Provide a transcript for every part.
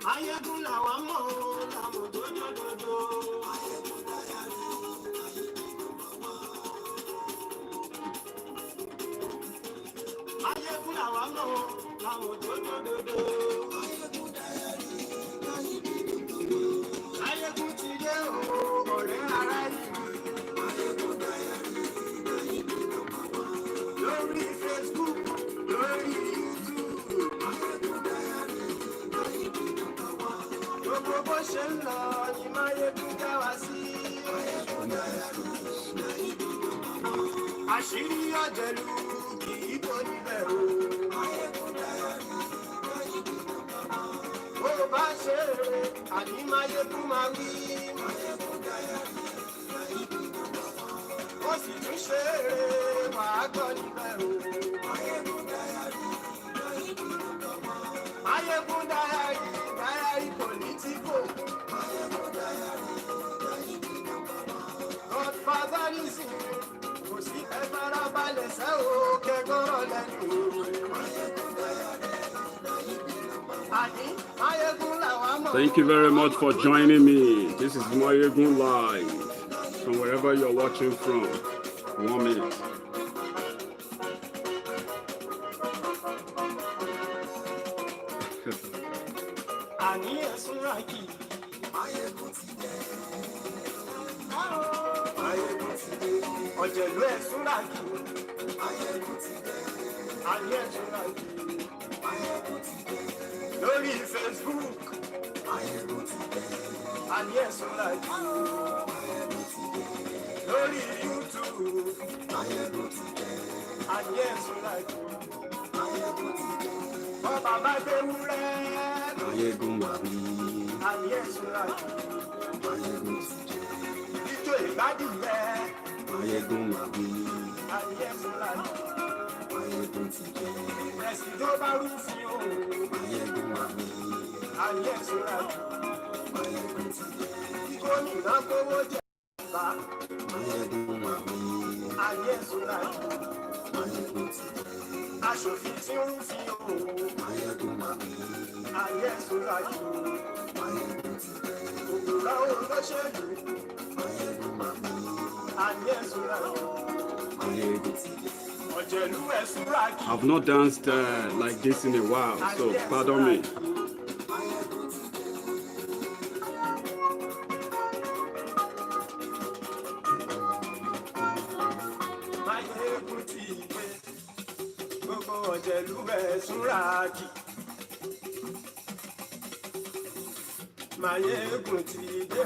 Maiyegun làwa mọ̀ o, làwọn dódódódó. Maiyegun làwa mọ̀ o, làwọn dódódódó. Maiyegun ti dé o, ọ̀rẹ́ ara yìí. Lórí Facebook, lórí YouTube. Gbogbo bó ṣe ń lọ ni Maiyegun dá wa sí. Àṣírí ọ̀jẹ̀lú kì í bò níbẹ̀ o. Bó o bá ṣe eré, àní Maiyegun máa wí. Ó sì tún ṣe eré, wàá gbọ́ níbẹ̀ o. Maiyegun diary, Politico. Godfatherism, kò sí ẹ farabalẹ̀ sẹ́ o, kẹ́gọ́rọ̀ lẹ́nu o. Àní Maiyegun làwa mọ̀. Thank you very much for joining me. This is Maiyegun Live from wherever you're watching from. 1 minute. Àní ẹ̀sùn rákì. Maiyegun ti dé. Maiyegun ti dé. Ọ̀jẹ̀lú ẹ̀sùn rákì. Maiyegun ti dé. Àní ẹ̀sùn rákì. Maiyegun ti dé. Lórí Facebook. Maiyegun ti dé. Àní ẹ̀sùn rákì. Maiyegun ti dé. Lórí YouTube. Maiyegun ti dé. Àní ẹ̀sùn rákì. Maiyegun ti dé. Ọba bá gbé wúrẹ́. Maiyegun wà ní. Àní ẹ̀sùn rákì. Maiyegun ti dé. Ijó ìgbádìyẹ. Maiyegun wà ní. Àní ẹ̀sùn rákì. Maiyegun ti dé. Ẹ̀sìn tó bá rúfin o. Maiyegun wà ní. Àní ẹ̀sùn rákì. Maiyegun ti dé. Gómìnà kówó jẹ bá. Maiyegun wà ní. Àní ẹ̀sùn rákì. Maiyegun ti dé. Aṣòfin tí ń fi o. Maiyegun wà ní. Àní ẹ̀sùn rákì. Maiyegun ti dé. Òwúrọ̀ olóṣèlú. Maiyegun wà ní. Àní ẹ̀sùn rákì. Maiyegun ti dé. Ọ̀jẹ̀lú ẹ̀sùn rákì. I've not danced like this in a while, so pardon me. Maiyegun ti dé. Gbogbo ọ̀jẹ̀lú ẹ̀sùn rákì. Maiyegun ti dé.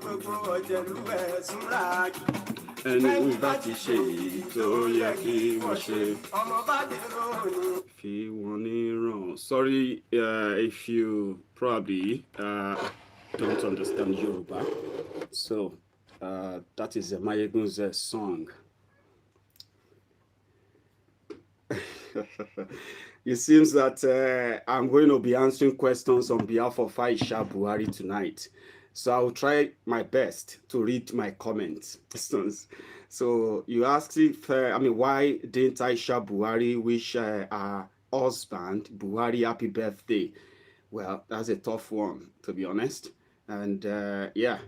Gbogbo ọ̀jẹ̀lú ẹ̀sùn rákì. Ẹni bá ti ṣe èyí tó yẹ kí wọ́n ṣe. Ọmọ bá dèrò ni. Fi wọ́n ní ràn. Sorry if you probably don't understand Yoruba. So that is Maiyegun's song. It seems that I'm going to be answering questions on behalf of Aisha Buhari tonight. So I'll try my best to read my comments. So you asked if, why didn't Aisha Buhari wish her husband, Buhari, happy birthday? Well, that's a tough one, to be honest. And yeah,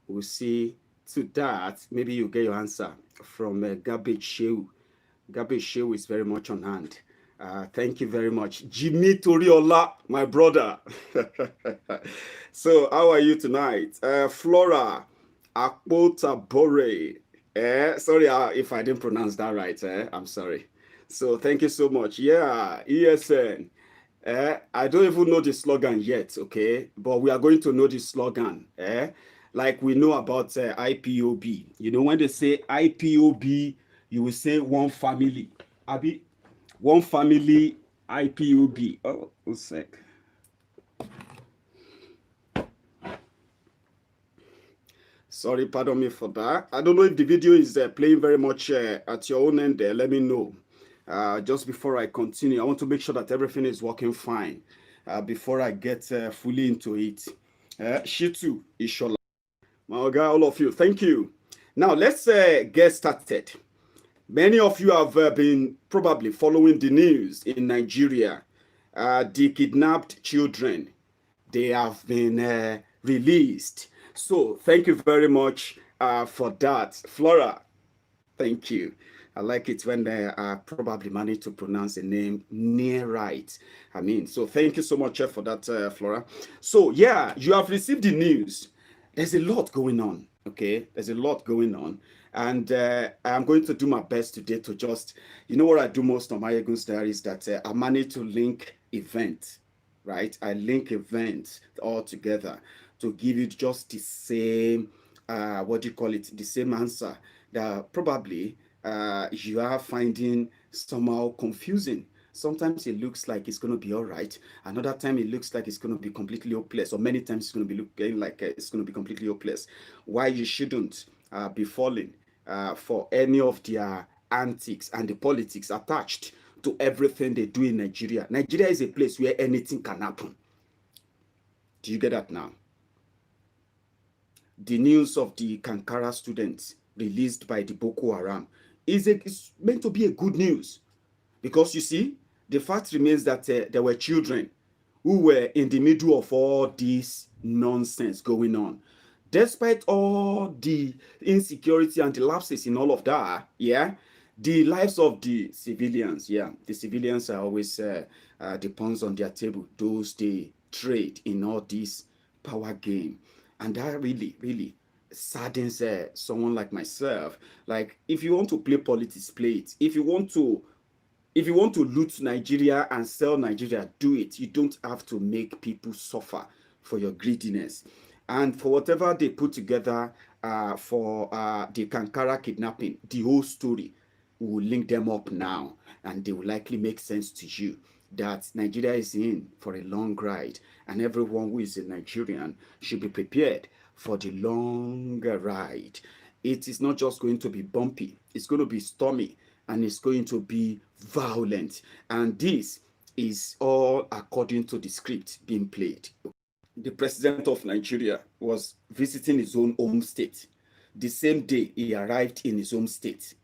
we'll see to that. Maybe you get your answer from Garbage Shew. Garbage Shew is very much on hand. Thank you very much. Jimmy Toriola, my brother. So, how are you tonight? Flora Akpotabore. Sorry if I didn't pronounce that right. I'm sorry. So, thank you so much. Yeah, ESN. I don't even know the slogan yet, okay? But we are going to know the slogan. Like we know about IPOB. You know, when they say IPOB, you will say one family. Abi, one family IPOB. Oh, one sec. Sorry, pardon me for that. I don't know if the video is playing very much at your own end there. Let me know. Just before I continue, I want to make sure that everything is working fine before I get fully into it. Shitu Ishola. My guy, all of you, thank you. Now, let's get started. Many of you have been probably following the news in Nigeria. The kidnapped children. they have been released. So thank you very much for that. Flora, thank you. I like it when they probably manage to pronounce a name near right. I mean, so thank you so much for that, Flora. So yeah, you have received the news. There's a lot going on. Okay, there's a lot going on, and I'm going to do my best today to just, you know, what I do most on Maiyegun's diary is that I manage to link events, right? I link events all together to give you just the same, what do you call it, the same answer that probably you are finding somehow confusing. Sometimes it looks like it's going to be all right. Another time it looks like it's going to be completely hopeless. Or many times it's going to be looking like it's going to be completely hopeless. Why you shouldn't be falling for any of their antics and the politics attached to everything they do in Nigeria. Nigeria is a place where anything can happen. Do you get that now? The news of the Kankara students released by the Boko Haram is meant to be a good news, because you see, the fact remains that there were children who were in the middle of all this nonsense going on. Despite all the insecurity and the lapses in all of that, yeah, the lives of the civilians, the civilians are always the pawns on their table, those they trade in all this power game. And that really, really saddens someone like myself. Like, if you want to play politics, play it. If you want to loot Nigeria and sell Nigeria, do it. You don't have to make people suffer for your greediness. And for whatever they put together for the Kankara kidnapping, the whole story, we will link them up now, and they will likely make sense to you that Nigeria is in for a long ride, and everyone who is a Nigerian should be prepared for the long ride. It is not just going to be bumpy, it's going to be stormy, and it's going to be violent. And this is all according to the script being played. The president of Nigeria was visiting his own home state. The same day he arrived in his home state,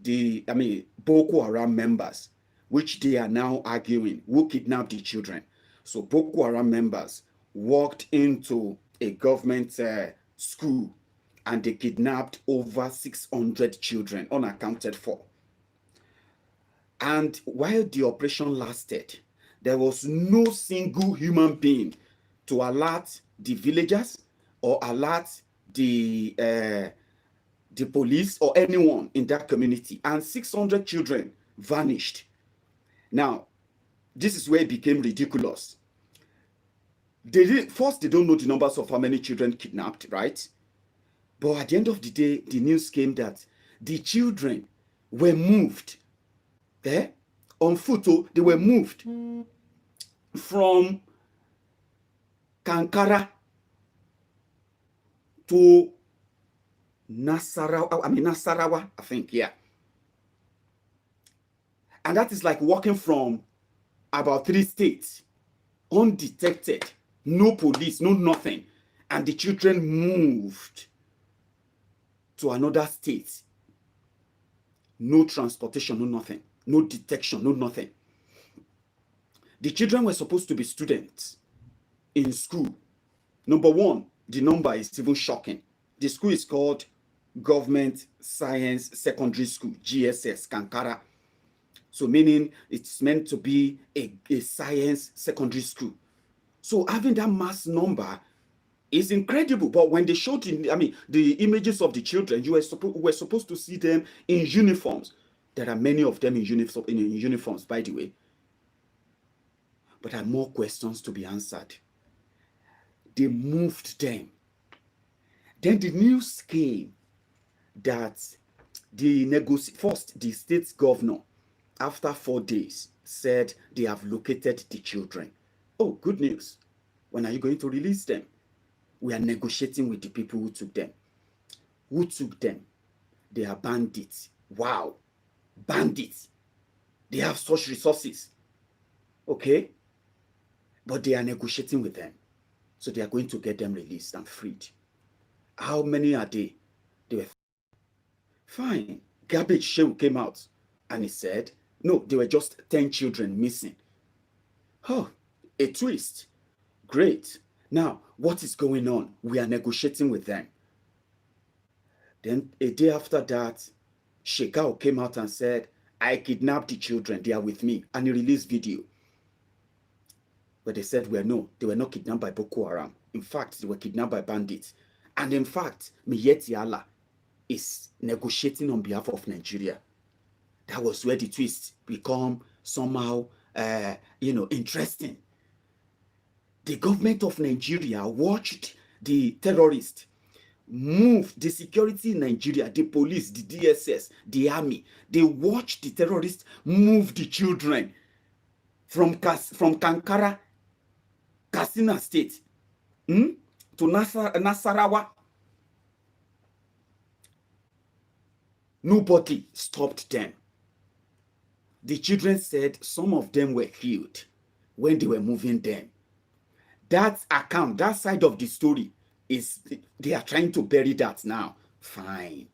Boko Haram members, which they are now arguing who kidnapped the children. So Boko Haram members walked into a government school, and they kidnapped over 600 children unaccounted for. And while the operation lasted, there was no single human being to alert the villagers or alert the police or anyone in that community. And 600 children vanished. Now, this is where it became ridiculous. First, they don't know the numbers of how many children kidnapped, right? But at the end of the day, the news came that the children were moved. On photo, they were moved from Kankara to Nasarawa, I think, yeah. And that is like walking from about 3 states, undetected, no police, no nothing. And the children moved to another state. No transportation, no nothing. No detection, no nothing. The children were supposed to be students in school. Number one, the number is even shocking. The school is called Government Science Secondary School, GSS, Kankara. So meaning it's meant to be a science secondary school. So having that mass number is incredible. But when they showed the images of the children, you were supposed to see them in uniforms. There are many of them in uniforms, by the way. But there are more questions to be answered. They moved them. Then the news came that first the state governor, after 4 days, said they have located the children. Oh, good news. When are you going to release them? We are negotiating with the people who took them. Who took them? They are bandits. Wow. Bandits. They have such resources. Okay? But they are negotiating with them. So they are going to get them released and freed. How many are they? They were fine. Garbage Shehu came out and he said, no, there were just 10 children missing. Oh, a twist. Great. Now, what is going on? We are negotiating with them. Then a day after that, Shekau came out and said, I kidnapped the children. They are with me. And he released video. But they said, well, no, they were not kidnapped by Boko Haram. In fact, they were kidnapped by bandits. And in fact, Maiyegun is negotiating on behalf of Nigeria. That was where the twist become somehow, interesting. The government of Nigeria watched the terrorists move the security in Nigeria, the police, the DSS, the army. They watched the terrorists move the children from Kankara, Katsina State, to Nasarawa. Nobody stopped them. The children said some of them were killed when they were moving them. That account, that side of the story, is they are trying to bury that now. Fine.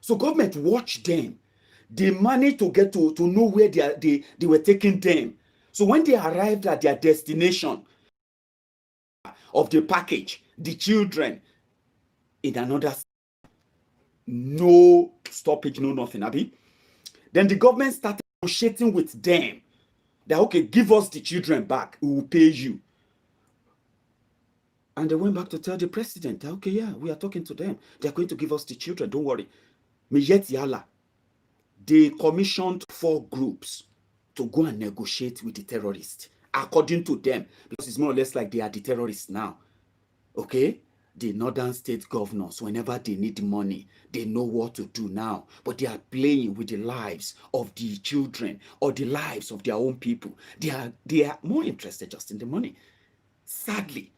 So government watched them. They managed to get to know where they were taking them. So when they arrived at their destination of the package, the children in another, no stoppage, no nothing, Abi. Then the government started negotiating with them that, okay, give us the children back, we will pay you. And they went back to tell the president, okay, yeah, we are talking to them. They are going to give us the children, don't worry. Maiyegun, they commissioned 4 groups to go and negotiate with the terrorists, according to them, because it's more or less like they are the terrorists now. Okay? The northern state governors, whenever they need money, they know what to do now. But they are playing with the lives of the children or the lives of their own people. They are more interested just in the money. Sadly,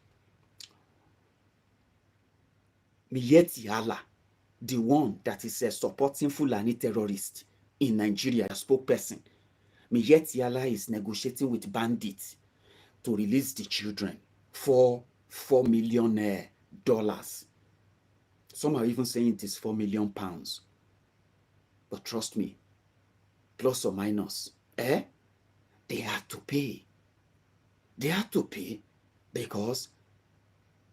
Maiyegun, the one that is supporting Fulani terrorists in Nigeria, a spokesperson, Maiyegun is negotiating with bandits to release the children for $4 million. Some are even saying it is 4 million pounds. But trust me, plus or minus, they have to pay. They have to pay because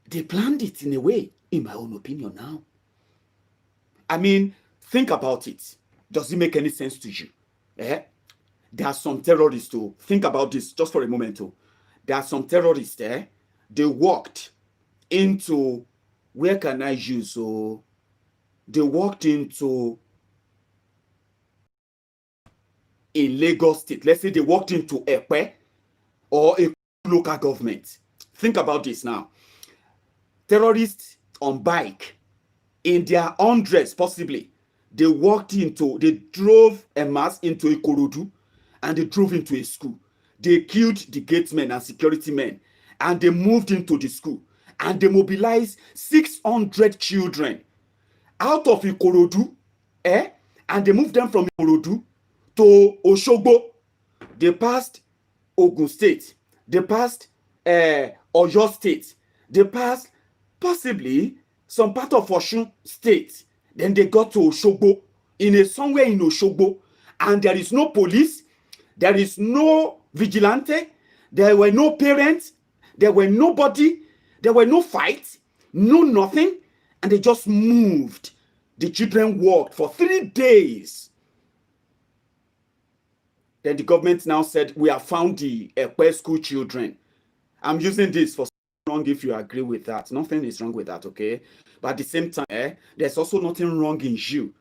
they planned it in a way, in my own opinion now. I mean, think about it. Does it make any sense to you? There are some terrorists too. Think about this just for a moment too. There are some terrorists there. They walked into, where can I use? So they walked into a Lagos state. Let's say they walked into Epe or a local government. Think about this now. Terrorists on bike, in their hundreds possibly, they drove en masse into Ikorodu and they drove into a school. They killed the gatemen and security men and they moved into the school and they mobilized 600 children out of Ikorodu, and they moved them from Ikorodu to Oshogbo. They passed Ogun State. They passed Oyo State. They passed possibly some part of Osun State. Then they got to Oshogbo, somewhere in Oshogbo, and there is no police, there is no vigilante, there were no parents, there were nobody, there were no fights, no nothing, and they just moved. The children walked for 3 days. Then the government now said, we have found the Ekpe school children. I'm using this for wrong if you agree with that. Nothing is wrong with that, okay? But at the same time, there's also nothing wrong in you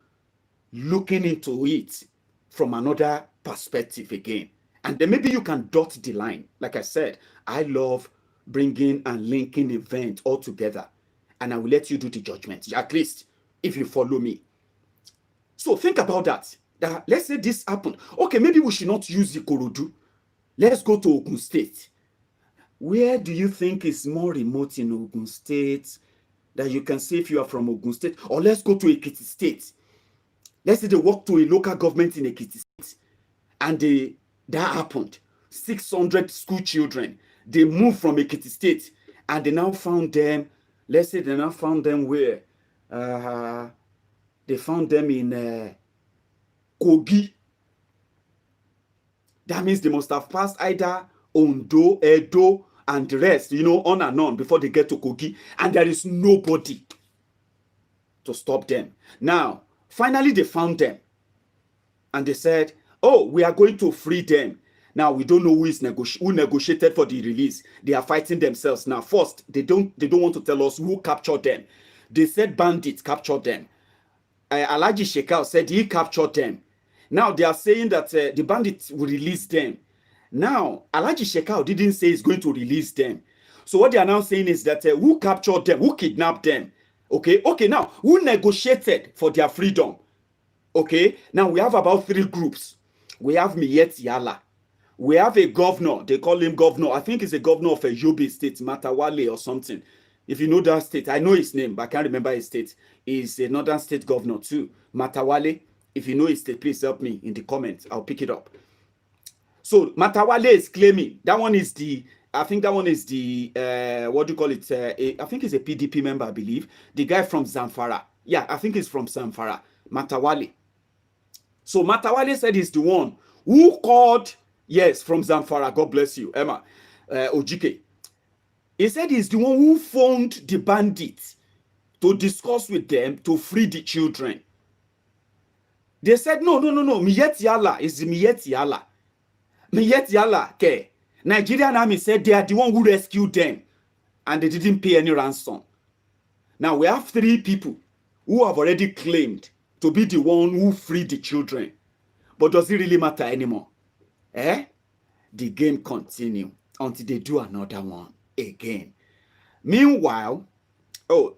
looking into it from another perspective again. And then maybe you can dot the line. Like I said, I love bringing and linking events all together. And I will let you do the judgment, at least if you follow me. So think about that. Let's say this happened. Okay, maybe we should not use Ikorodu. Let's go to Ogun State. Where do you think is more remote in Ogun State that you can say if you are from Ogun State? Or let's go to Ekiti State. Let's say they walk to a local government in Ekiti State. And that happened. 600 school children. They moved from Ekiti State. And they now found them. Let's say they now found them where? They found them in Kogi. That means they must have passed either Ondo, Edo, and the rest, on and on before they get to Kogi, and there is nobody to stop them. Now, finally, they found them, and they said, "Oh, we are going to free them." Now we don't know who negotiated for the release. They are fighting themselves now. First, they don't want to tell us who captured them. They said bandits captured them. Alhaji Shekau said he captured them. Now they are saying that the bandits will release them. Now Alhaji Shekau didn't say he's going to release them. So what they are now saying is that who captured them, who kidnapped them? Okay. Now who negotiated for their freedom? Okay. Now we have about 3 groups. We have Miyet Yala. We have a governor. They call him governor. I think he's a governor of a Yobe state, Matawale or something. If you know that state, I know his name, but I can't remember his state. He's a northern state governor too, Matawale. If you know his state, please help me in the comments. I'll pick it up. So Matawale is claiming that one is the, I think that one is the, what do you call it? I think he's a PDP member, I believe. The guy from Zamfara. Yeah, I think he's from Zamfara. Matawale. So Matawale said he's the one who called, yes, from Zamfara. God bless you, Emma. Ojike. He said he's the one who phoned the bandits to discuss with them to free the children. They said, no. Miyet Yala is the Miyet Yala. Miyet Yala, okay. Nigerian army said they are the one who rescued them and they didn't pay any ransom. Now we have 3 people who have already claimed to be the one who freed the children. But does it really matter anymore? The game continues until they do another one again. Meanwhile,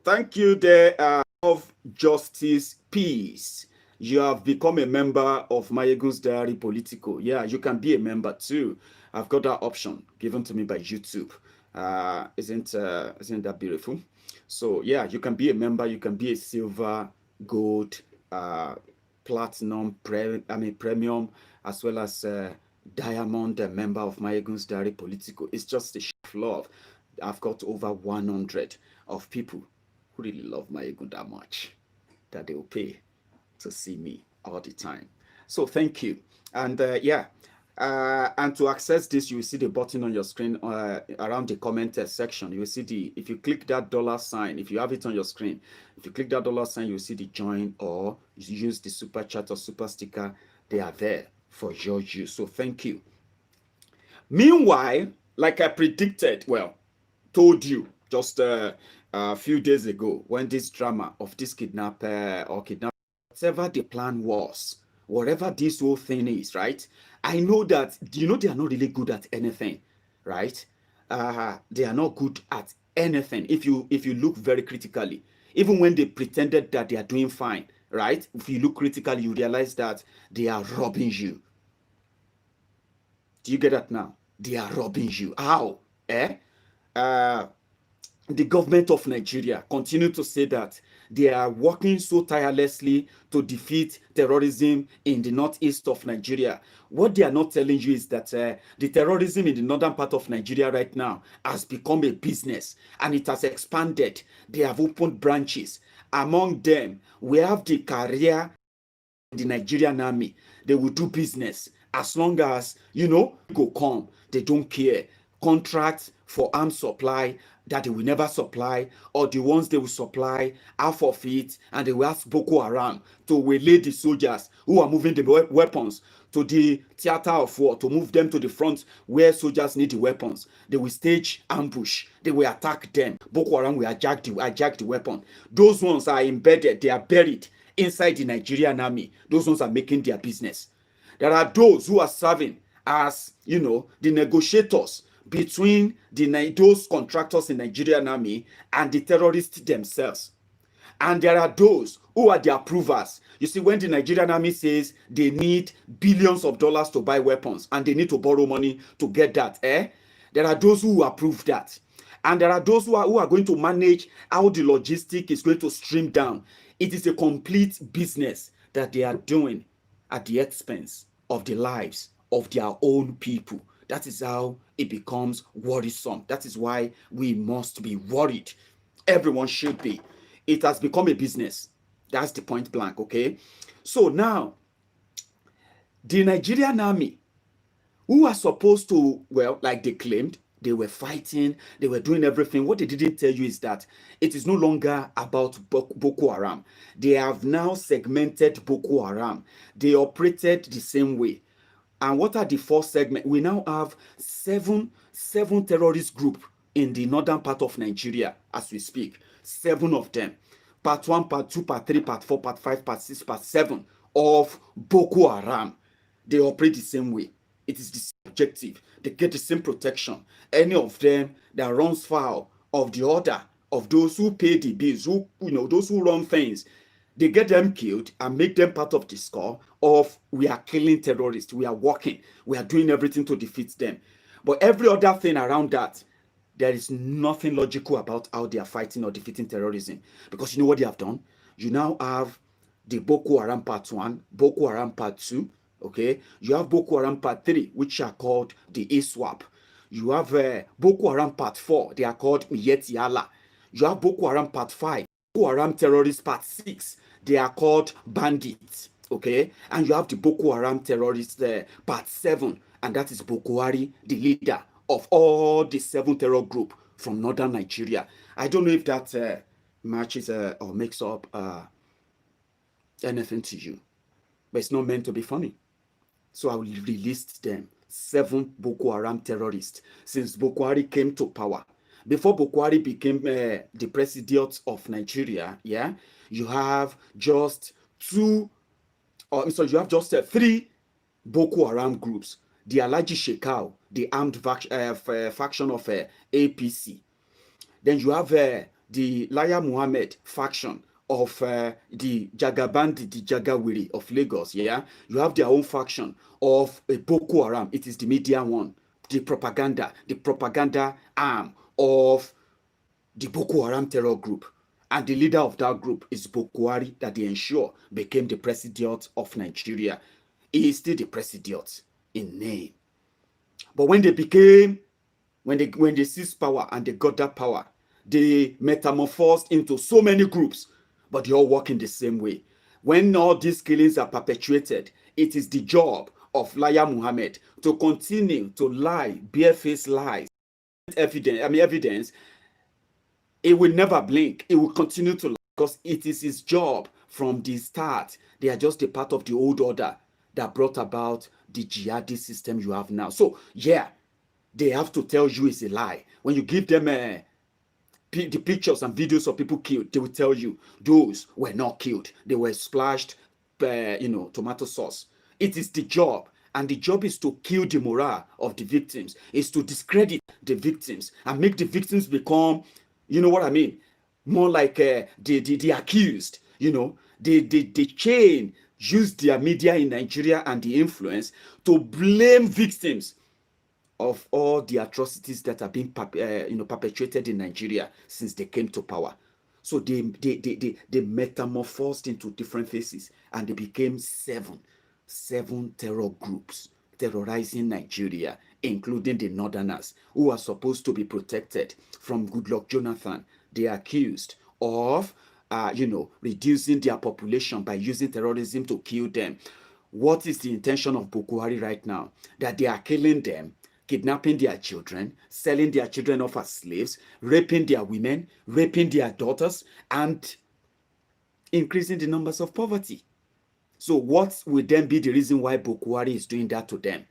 thank you there, of Justice Peace. You have become a member of Maiyegun's Diary Politico. Yeah, you can be a member too. I've got that option given to me by YouTube. Isn't that beautiful? So yeah, you can be a member. You can be a silver, gold, platinum, premium, as well as diamond member of Maiyegun's Diary Politico. It's just a show of love. I've got over 100 of people who really love Maiyegun that much that they will pay to see me all the time. So thank you. And and to access this, you will see the button on your screen around the comment section. You will see if you click that $sign, if you have it on your screen, if you click that $sign, you will see the join, or you use the super chat or super sticker. They are there for your use. So thank you. Meanwhile, like I predicted, told you just a few days ago, when this drama of this kidnapper, whatever the plan was, whatever this whole thing is, right? I know that, they are not really good at anything, right? They are not good at anything. If you look very critically, even when they pretended that they are doing fine, right? If you look critically, you realize that they are robbing you. Do you get that now? They are robbing you. How? The government of Nigeria continue to say that they are working so tirelessly to defeat terrorism in the northeast of Nigeria. What they are not telling you is that the terrorism in the northern part of Nigeria right now has become a business, and it has expanded. They have opened branches. Among them, we have the career in the Nigerian army. They will do business as long as, go come. They don't care. Contracts for arms supply that they will never supply, or the ones they will supply, half of it, and they will ask Boko Haram to waylay the soldiers who are moving the weapons to the theater of war, to move them to the front where soldiers need the weapons. They will stage ambush. They will attack them. Boko Haram will hijack the weapon. Those ones are embedded. They are buried inside the Nigerian army. Those ones are making their business. There are those who are serving as, the negotiators between those contractors in Nigerian army and the terrorists themselves. And there are those who are the approvers. You see, when the Nigerian army says they need billions of dollars to buy weapons and they need to borrow money to get that, there are those who approve that. And there are those who are going to manage how the logistic is going to stream down. It is a complete business that they are doing at the expense of the lives of their own people. That is how it becomes worrisome. That is why we must be worried. Everyone should be. It has become a business. That's the point blank, okay? So now, the Nigerian army, who are supposed to, like they claimed, They were fighting, they were doing everything. What they didn't tell you is that it is no longer about Boko Haram. They have now segmented Boko Haram. They operated the same way. And what are the four segments? We now have seven terrorist groups in the northern part of Nigeria as we speak. 7 of them. Part 1, part 2, part 3, part 4, part 5, part 6, part 7 of Boko Haram. They operate the same way. It is the same objective. They get the same protection. Any of them that runs foul of the order of those who pay the bills, those who run things, they get them killed and make them part of the score of we are killing terrorists, we are working, we are doing everything to defeat them. But every other thing around that, there is nothing logical about how they are fighting or defeating terrorism. Because you know what they have done? You now have the Boko Haram Part 1, Boko Haram Part 2, okay? You have Boko Haram Part 3, which are called the ISWAP. You have Boko Haram Part 4, they are called Miyetti. You have Boko Haram Part 5, Boko Haram Terrorist Part 6, they are called bandits, okay? And you have the Boko Haram Terrorist Part 7, and that is Buhari, the leader of all the 7 terror group from northern Nigeria. I don't know if that matches or makes up anything to you, but it's not meant to be funny. So I will release them, 7 Boko Haram terrorists, since Boko Haram came to power. Before Boko Haram became the president of Nigeria, yeah, you have just 3 Boko Haram groups. The Alaji Shekau, the armed faction of APC. Then you have the Laya Muhammad faction of the Jagabandi, the Jagawiri of Lagos, yeah? You have their own faction of Boko Haram. It is the media one, the propaganda arm of the Boko Haram terror group. And the leader of that group is Buhari, that they ensure became the president of Nigeria. He is still the president in name. But when they seized power and they got that power, they metamorphosed into so many groups, but they all work in the same way. When all these killings are perpetuated, it is the job of Laya Muhammad to continue to lie, barefaced lies, evidence. It will never blink. It will continue to lie because it is his job from the start. They are just a part of the old order that brought about the jihadi system you have now. So, yeah, they have to tell you it's a lie. When you give them the pictures and videos of people killed, they will tell you those were not killed. They were splashed, tomato sauce. It is the job. And the job is to kill the morale of the victims, is to discredit the victims and make the victims become, you know what I mean, more like the accused, the chain use their media in Nigeria and the influence to blame victims of all the atrocities that are being perpetrated in Nigeria since they came to power. So they metamorphosed into different faces and they became seven terror groups terrorizing Nigeria, including the Northerners, who are supposed to be protected from Goodluck Jonathan. They are accused of reducing their population by using terrorism to kill them. What is the intention of Boko Haram right now? That they are killing them, kidnapping their children, selling their children off as slaves, raping their women, raping their daughters, and increasing the numbers of poverty. So what will then be the reason why Boko Haram is doing that to them?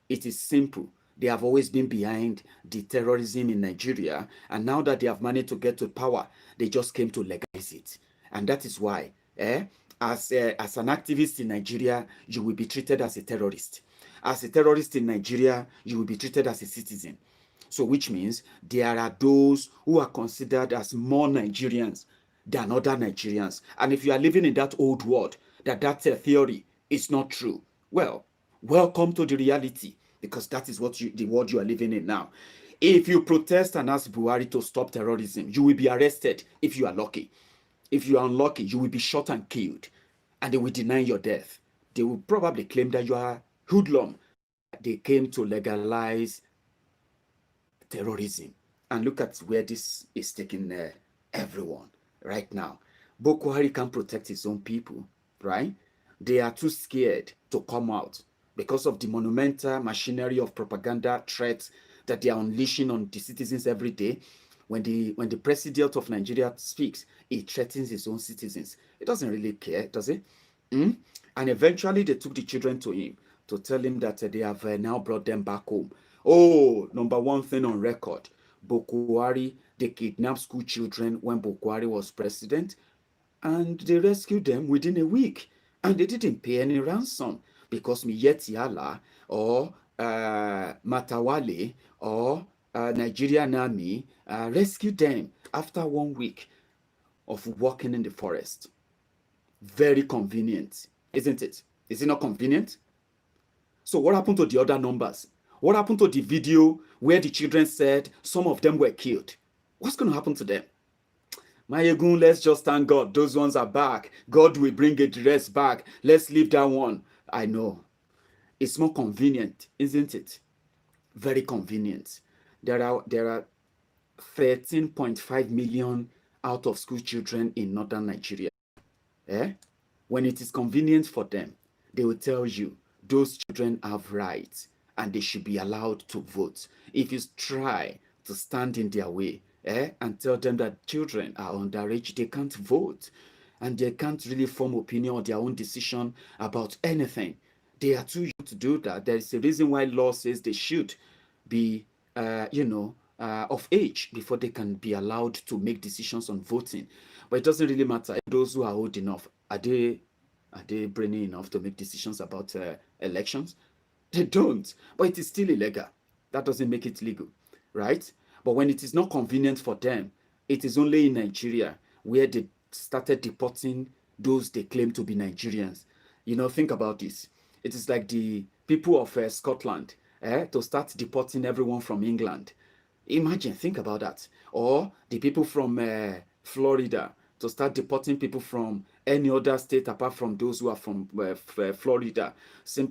It is simple. They have always been behind the terrorism in Nigeria, and now that they have managed to get to power, they just came to legalize it. And that is why, as an activist in Nigeria, you will be treated as a terrorist. As a terrorist in Nigeria, you will be treated as a citizen. So which means there are those who are considered as more Nigerians than other Nigerians. And if you are living in that old world, that theory is not true, well, welcome to the reality, because that is what the world you are living in now. If you protest and ask Buhari to stop terrorism, you will be arrested if you are lucky. If you are unlucky, you will be shot and killed, and they will deny your death. They will probably claim that you are hoodlum. They came to legalize terrorism. And look at where this is taking everyone right now. Boko Haram can't protect his own people, right? They are too scared to come out because of the monumental machinery of propaganda threats that they are unleashing on the citizens every day. When the president of Nigeria speaks, he threatens his own citizens. He doesn't really care, does he? Mm? And eventually they took the children to him to tell him that they have now brought them back home. Oh, number one thing on record, Buhari, they kidnapped school children when Buhari was president, and they rescued them within a week. And they didn't pay any ransom because Miyetiala or Matawale or Nigerian army rescued them after 1 week of walking in the forest. Very convenient, isn't it? Is it not convenient? So what happened to the other numbers? What happened to the video where the children said some of them were killed? What's going to happen to them? Maiyegun, let's just thank God. Those ones are back. God will bring the rest back. Let's leave that one. I know. It's more convenient, isn't it? Very convenient. There are 13.5 million out of school children in northern Nigeria. When it is convenient for them, they will tell you those children have rights and they should be allowed to vote. If you try to stand in their way and tell them that children are underage, they can't vote and they can't really form opinion or their own decision about anything. They are too young to do that. There is a reason why law says they should be, of age before they can be allowed to make decisions on voting. But it doesn't really matter. Those who are old enough, are they brainy enough to make decisions about elections? They don't. But it is still illegal. That doesn't make it legal, right? But when it is not convenient for them, it is only in Nigeria where they started deporting those they claim to be Nigerians. Think about this. It is like the people of Scotland to start deporting everyone from England. Imagine, think about that. Or the people from Florida to start deporting people from any other state apart from those who are from Florida.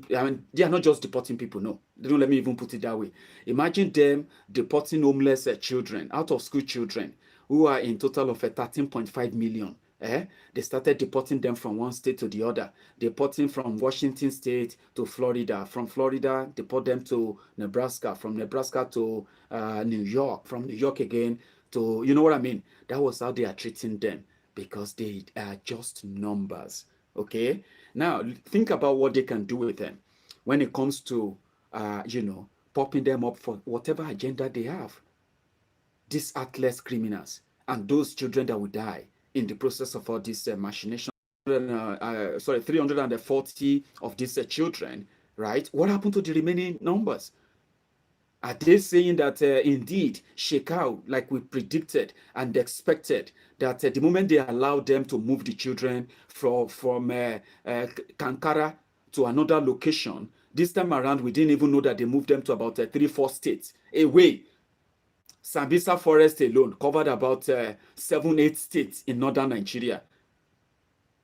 They are not just deporting people, no. Don't let me even put it that way. Imagine them deporting homeless children, out of school children, who are in total of 13.5 million. They started deporting them from one state to the other, deporting from Washington State to Florida, from Florida, deport them to Nebraska, from Nebraska to New York, from New York again to, you know what I mean? That was how they are treating them because they are just numbers, okay? Now, think about what they can do with them when it comes to, popping them up for whatever agenda they have. These heartless criminals and those children that will die in the process of all this machination. 340 of these children, right? What happened to the remaining numbers? Are they saying that indeed shake out like we predicted and expected, that the moment they allowed them to move the children from Kankara to another location, this time around we didn't even know that they moved them to about 3-4 states away? Sambisa forest alone covered about 7-8 states in northern Nigeria.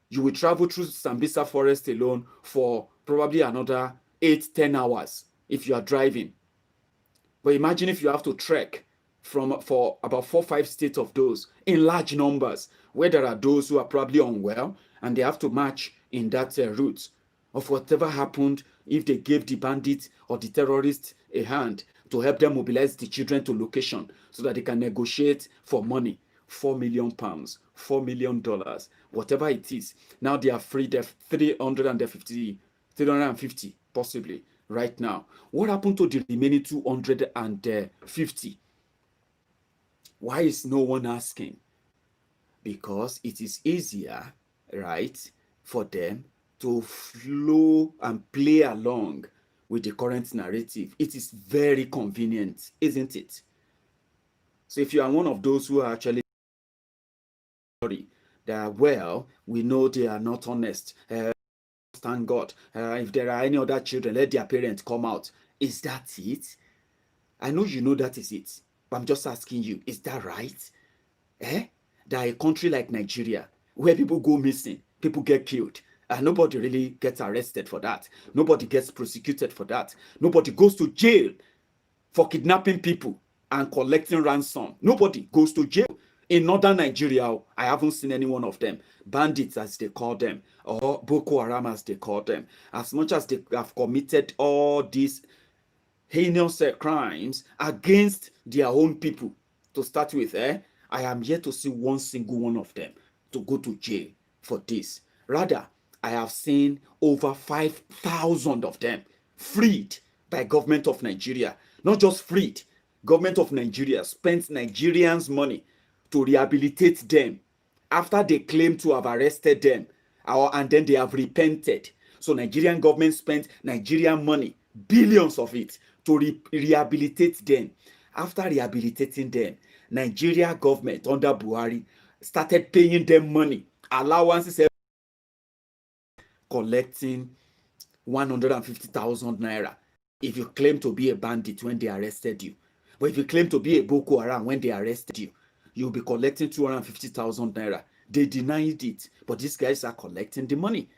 You will travel through Sambisa forest alone for probably another 8-10 hours if you are driving. But imagine if you have to trek for about 4-5 states of those in large numbers, where there are those who are probably unwell and they have to march in that route. Of whatever happened if they gave the bandits or the terrorists a hand to help them mobilize the children to location so that they can negotiate for money, £4 million, $4 million, whatever it is. Now they are free, 350 possibly right now. What happened to the remaining 250? Why is no one asking? Because it is easier, right, for them to flow and play along with the current narrative. It is very convenient, isn't it? So if you are one of those who are actually sorry, that, well, we know they are not honest, thank God. If there are any other children, let their parents come out. Is that it? I know you know that is it, but I'm just asking you, is that right? That a country like Nigeria, where people go missing, people get killed, and nobody really gets arrested for that. Nobody gets prosecuted for that. Nobody goes to jail for kidnapping people and collecting ransom. Nobody goes to jail. In northern Nigeria, I haven't seen any one of them. Bandits, as they call them, or Boko Haram, as they call them. As much as they have committed all these heinous crimes against their own people. To start with, I am yet to see one single one of them to go to jail for this. Rather, I have seen over 5,000 of them freed by government of Nigeria. Not just freed, government of Nigeria spent Nigerians' money to rehabilitate them after they claim to have arrested them, and then they have repented. So Nigerian government spent Nigerian money, billions of it, to rehabilitate them. After rehabilitating them, Nigeria government under Buhari started paying them money, allowances, collecting 150,000 naira if you claim to be a bandit when they arrested you. But if you claim to be a Boko Haram when they arrested you, you'll be collecting 250,000 naira. They denied it, but these guys are collecting the money.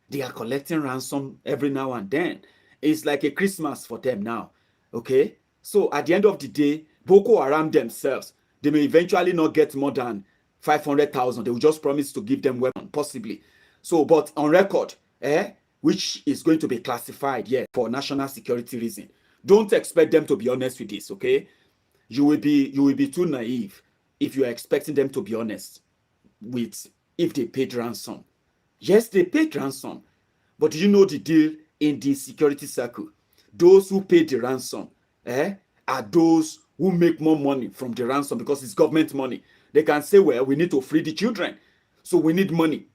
They are collecting ransom every now and then. It's like a Christmas for them now. Okay? So at the end of the day, Boko Haram themselves, they may eventually not get more than 500,000. They will just promise to give them weapons, possibly. So, but on record, which is going to be classified, for national security reason. Don't expect them to be honest with this, okay? You will be too naive if you are expecting them to be honest with if they paid ransom. Yes, they paid ransom, but do you know the deal in the security circle? Those who paid the ransom are those who make more money from the ransom because it's government money. They can say, well, we need to free the children, so we need money.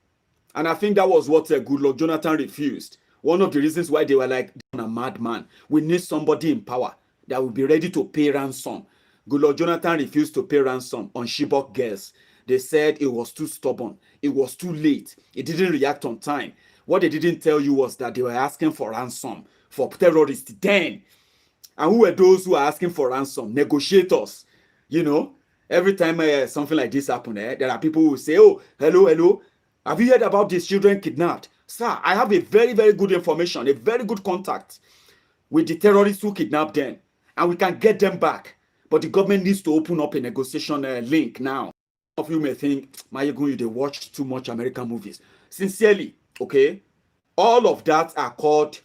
And I think that was what Goodluck Jonathan refused. One of the reasons why they were like, a madman. We need somebody in power that will be ready to pay ransom. Goodluck Jonathan refused to pay ransom on Chibok girls. They said it was too stubborn. It was too late. It didn't react on time. What they didn't tell you was that they were asking for ransom for terrorists then. And who were those who are asking for ransom? Negotiators. You know, every time something like this happens, there are people who say, oh, hello. Have you heard about these children kidnapped? Sir, I have a very, very good information, a very good contact with the terrorists who kidnapped them. And we can get them back. But the government needs to open up a negotiation link now. Some of you may think, Maiyegun, you watch too much American movies. Sincerely, okay? All of that are called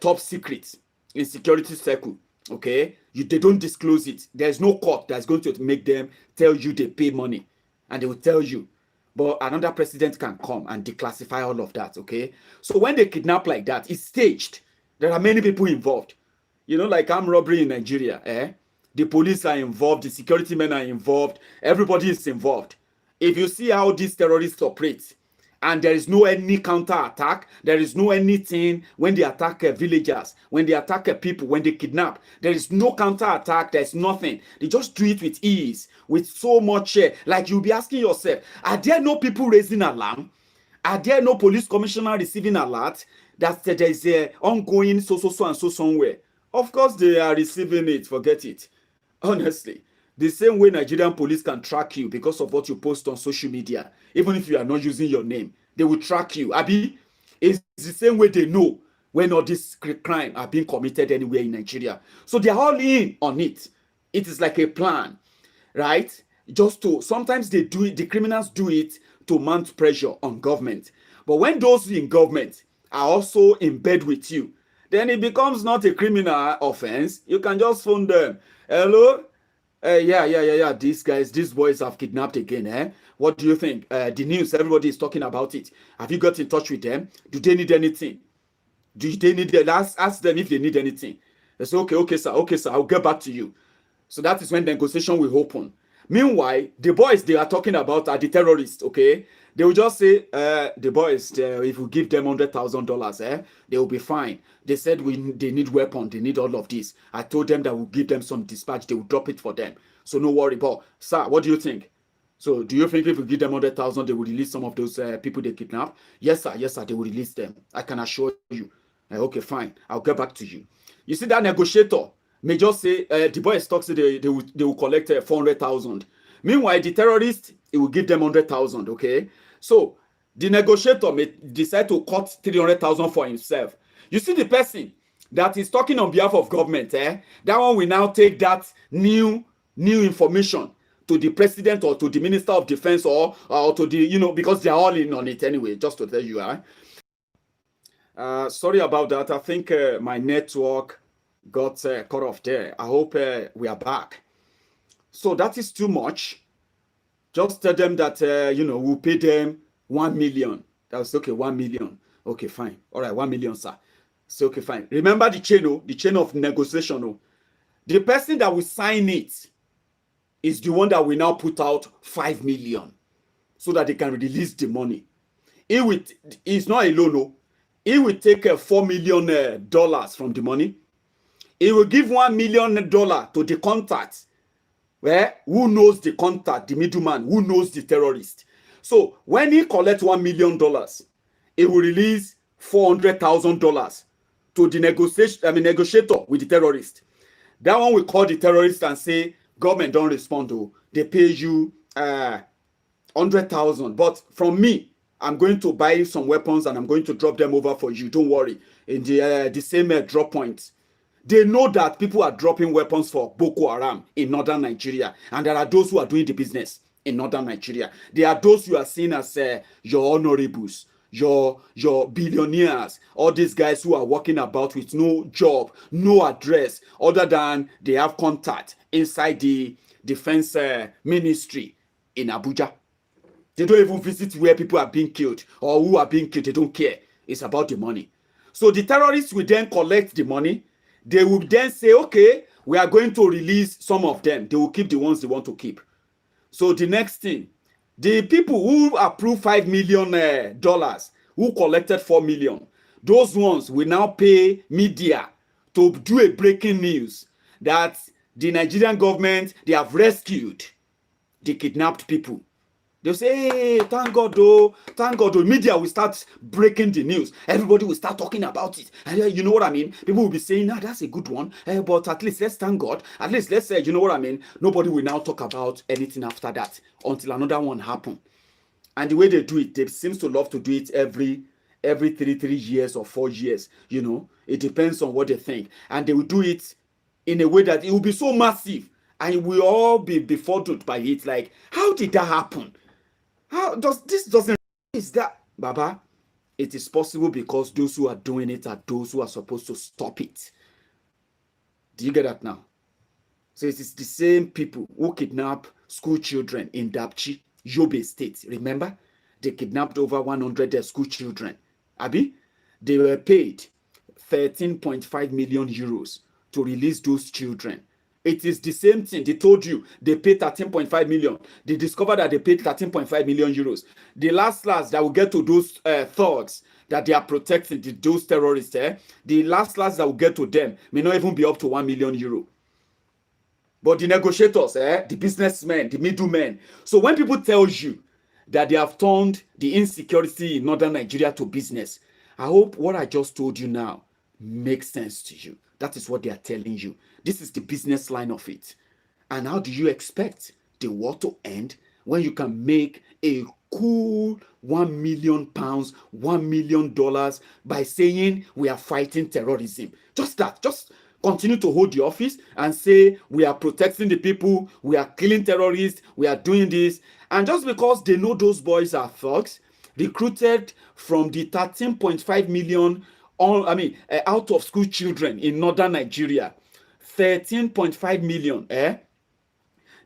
top secrets in security circle, okay? They don't disclose it. There's no court that's going to make them tell you they pay money. And they will tell you. But another president can come and declassify all of that, okay? So when they kidnap like that, it's staged. There are many people involved. You know, like armed robbery in Nigeria, the police are involved, the security men are involved, everybody is involved. If you see how these terrorists operate, and there is no any counter-attack, there is no anything when they attack villagers, when they attack people, when they kidnap, there is no counter-attack, there's nothing. They just do it with ease, with so much, like you'll be asking yourself, are there no people raising alarm? Are there no police commissioner receiving alert that there is a ongoing so and so somewhere? Of course they are receiving it, forget it. Honestly, the same way Nigerian police can track you because of what you post on social media, even if you are not using your name, they will track you. Abi, it's the same way they know when all these crimes are being committed anywhere in Nigeria. So they are all in on it. It is like a plan, right? Sometimes they do it, the criminals do it to mount pressure on government. But when those in government are also in bed with you, then it becomes not a criminal offense. You can just phone them. Hello? Yeah. These boys have kidnapped again. What do you think? The news, everybody is talking about it. Have you got in touch with them? Do they need anything? Ask them if they need anything. They say, okay, sir, I'll get back to you. So that is when the negotiation will open. Meanwhile, the boys they are talking about are the terrorists, okay? They will just say, the boys, if we give them $100,000, they will be fine. They said they need weapons, they need all of this. I told them that we'll give them some dispatch, they will drop it for them. So no worry. But, sir, what do you think? So do you think if we give them 100,000, they will release some of those people they kidnap? Yes, sir, they will release them. I can assure you. Okay, fine. I'll get back to you. You see, that negotiator may just say, the boys talk, say they will collect 400,000. Meanwhile, the terrorist, it will give them 100,000, okay? So the negotiator may decide to cut 300,000 for himself. You see the person that is talking on behalf of government, that one will now take that new information to the president or to the minister of defense or to the, because they are all in on it anyway, just to tell you. Sorry about that. I think my network got cut off there. I hope we are back. So that is too much. Just tell them that, we'll pay them 1 million. That's okay, 1 million. Okay, fine. All right, 1 million, sir. So, okay, fine. Remember the chain of negotiation. Oh. The person that will sign it is the one that will now put out 5 million so that they can release the money. It's not alone. No. He will take $4 million from the money. He will give $1 million to the contact, who knows the contact, the middleman, who knows the terrorist. So when he collects $1 million, he will release $400,000 to the negotiator with the terrorist. That one will call the terrorist and say, government don't respond. Oh, they pay you 100,000, but from me, I'm going to buy some weapons and I'm going to drop them over for you. Don't worry. In the same drop point. They know that people are dropping weapons for Boko Haram in northern Nigeria. And there are those who are doing the business in northern Nigeria. There are those who are seen as your honorables, your billionaires, all these guys who are walking about with no job, no address, other than they have contact inside the defense ministry in Abuja. They don't even visit where people are being killed or who are being killed. They don't care. It's about the money. So the terrorists will then collect the money. They will then say, okay, we are going to release some of them. They will keep the ones they want to keep. So the next thing, the people who approved $5 million, who collected 4 million, those ones will now pay media to do a breaking news that the Nigerian government, they have rescued the kidnapped people. They'll say, hey, thank God, though. Thank God, though. Media will start breaking the news. Everybody will start talking about it. And you know what I mean? People will be saying, that's a good one. But at least let's thank God. At least let's say, you know what I mean? Nobody will now talk about anything after that until another one happens. And the way they do it, they seem to love to do it every 3 years or 4 years. It depends on what they think. And they will do it in a way that it will be so massive. And we'll all be befuddled by it. Like, how did that happen? Is that, Baba? It is possible because those who are doing it are those who are supposed to stop it. Do you get that now? So it is the same people who kidnap school children in Dapchi, Yobe State. Remember? They kidnapped over 100 school children. Abi? They were paid 13.5 million euros to release those children. It is the same thing. They told you they paid 13.5 million. They discovered that they paid 13.5 million euros. The last that will get to those thugs that they are protecting, those terrorists, the last that will get to them may not even be up to 1 million euro. But the negotiators, the businessmen, the middlemen. So when people tell you that they have turned the insecurity in northern Nigeria to business, I hope what I just told you now makes sense to you. That is what they are telling you. This is the business line of it. And how do you expect the war to end when you can make a cool £1 million, $1 million by saying we are fighting terrorism? Just that. Just continue to hold the office and say we are protecting the people, we are killing terrorists, we are doing this. And just because they know those boys are thugs, recruited from the 13.5 million out of school children in northern Nigeria, 13.5 million,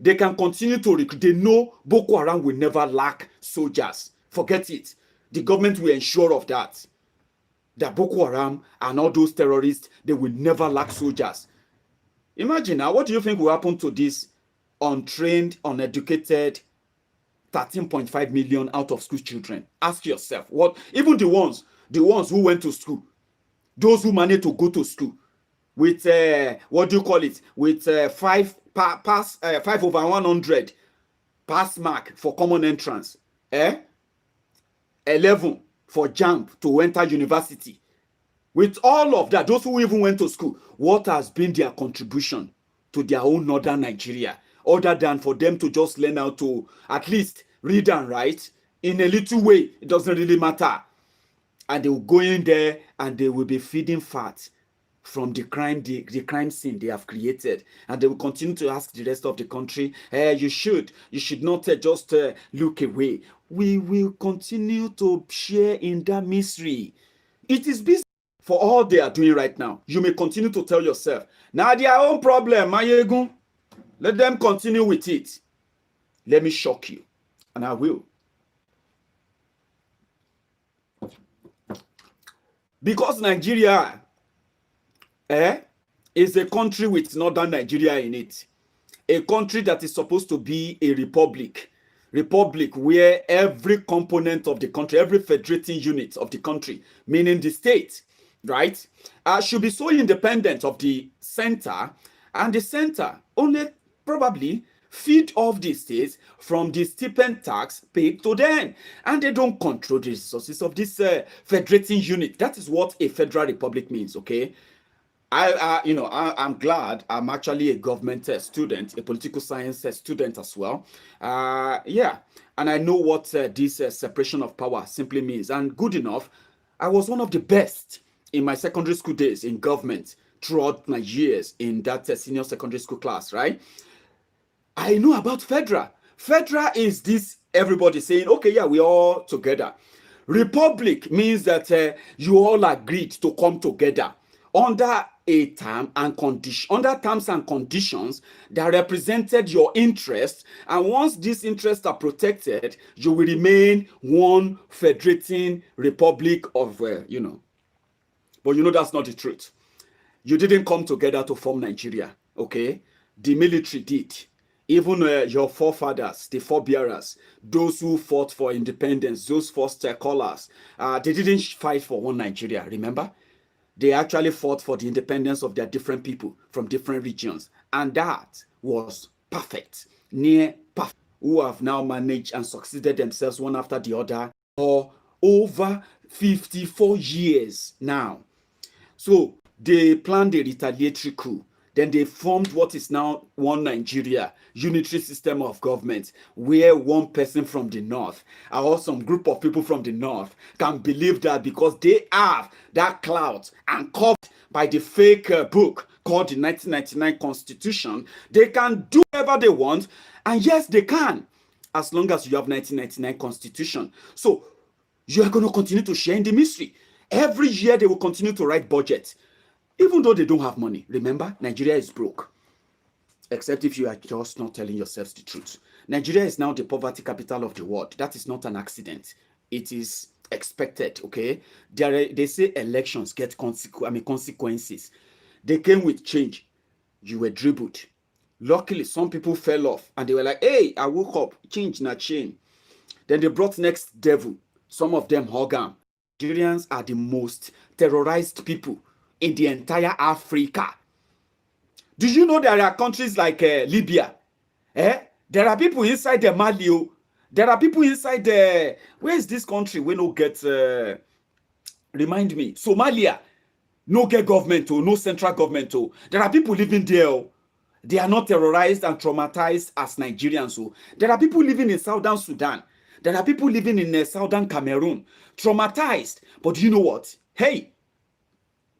they can continue to recruit. They know Boko Haram will never lack soldiers. Forget it. The government will ensure of that. That Boko Haram and all those terrorists, they will never lack soldiers. Imagine now, what do you think will happen to this untrained, uneducated 13.5 million out of school children? Ask yourself, what, even the ones who went to school, those who managed to go to school with with 5 over 100 pass mark for common entrance, 11 for JAMB to enter university. With all of that, those who even went to school, what has been their contribution to their own northern Nigeria, other than for them to just learn how to at least read and write in a little way? It doesn't really matter. And they will go in there and they will be feeding fat from the crime scene they have created. And they will continue to ask the rest of the country, you should not just look away. We will continue to share in that misery. It is business. for all they are doing right now. You may continue to tell yourself, now their own problem, Maiyegun. Let them continue with it. Let me shock you, and I will. Because Nigeria is a country with northern Nigeria in it. A country that is supposed to be a republic where every component of the country, every federating unit of the country, meaning the state, right, should be so independent of the center, and the center only probably feed off the states from the stipend tax paid to them, and they don't control the resources of this federating unit. That is what a federal republic means, okay? I'm glad I'm actually a government student, a political science student as well. Yeah, and I know what this separation of power simply means. And good enough, I was one of the best in my secondary school days in government throughout my years in that senior secondary school class, right? I know about federal. Federal is this everybody saying, okay, yeah, we all together. Republic means that you all agreed to come together under a term and condition, under terms and conditions that represented your interests, and once these interests are protected, you will remain one federating republic of but that's not the truth. You didn't come together to form Nigeria, okay? The military did. Even your forefathers, the forebearers, those who fought for independence, those first callers, they didn't fight for one Nigeria, remember? They actually fought for the independence of their different people from different regions. And that was perfect, near perfect, who have now managed and succeeded themselves one after the other for over 54 years now. So they planned a retaliatory coup. Then they formed what is now one Nigeria, unitary system of government, where one person from the north or some group of people from the north can believe that because they have that clout and covered by the fake book called the 1999 Constitution, they can do whatever they want. And yes, they can, as long as you have 1999 Constitution. So you are going to continue to share in the mystery. Every year they will continue to write budget. Even though they don't have money. Remember, Nigeria is broke. Except if you are just not telling yourselves the truth. Nigeria is now the poverty capital of the world. That is not an accident. It is expected, okay? They say elections get consequences. They came with change. You were dribbled. Luckily, some people fell off. And they were like, hey, I woke up. Change, not change. Then they brought next devil. Some of them hug them. Nigerians are the most terrorized people in the entire Africa. Do you know there are countries like Libya? There are people inside the Mali. There are people inside the... Where is this country? We no get... remind me. Somalia. No get government. No central government. There are people living there. They are not terrorized and traumatized as Nigerians. There are people living in Southern Sudan. There are people living in Southern Cameroon. Traumatized. But you know what? Hey,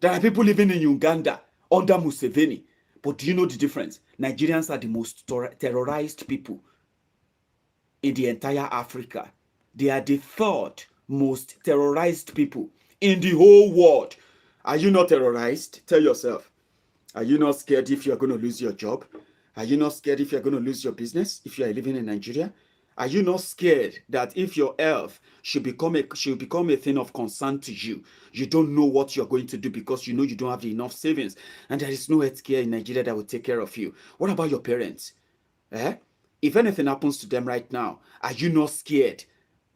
there are people living in Uganda under Museveni. But do you know the difference? Nigerians are the most terrorized people in the entire Africa. They are the third most terrorized people in the whole world. Are you not terrorized? Tell yourself. Are you not scared if you are going to lose your job? Are you not scared if you are going to lose your business if you are living in Nigeria? Are you not scared that if your health should become a thing of concern to you, you don't know what you're going to do because you know you don't have enough savings and there is no healthcare in Nigeria that will take care of you? What about your parents? If anything happens to them right now, are you not scared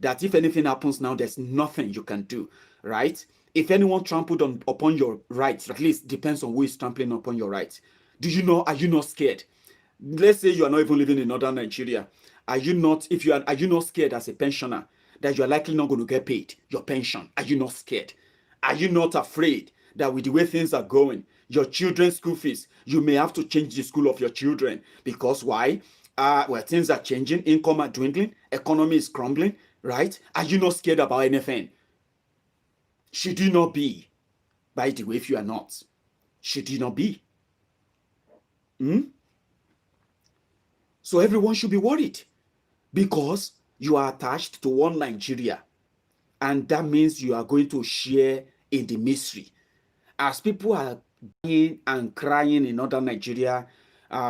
that if anything happens now, there's nothing you can do, right? If anyone trampled upon your rights, at least depends on who is trampling upon your rights. Are you not scared? Let's say you are not even living in northern Nigeria. Are you not scared as a pensioner that you are likely not going to get paid your pension? Are you not scared? Are you not afraid that with the way things are going, your children's school fees, you may have to change the school of your children? Because why? Things are changing, income are dwindling, economy is crumbling, right? Are you not scared about anything? Should you not be? By the way, if you are not, should you not be? So everyone should be worried because you are attached to one Nigeria, and that means you are going to share in the misery. as people are dying and crying in northern Nigeria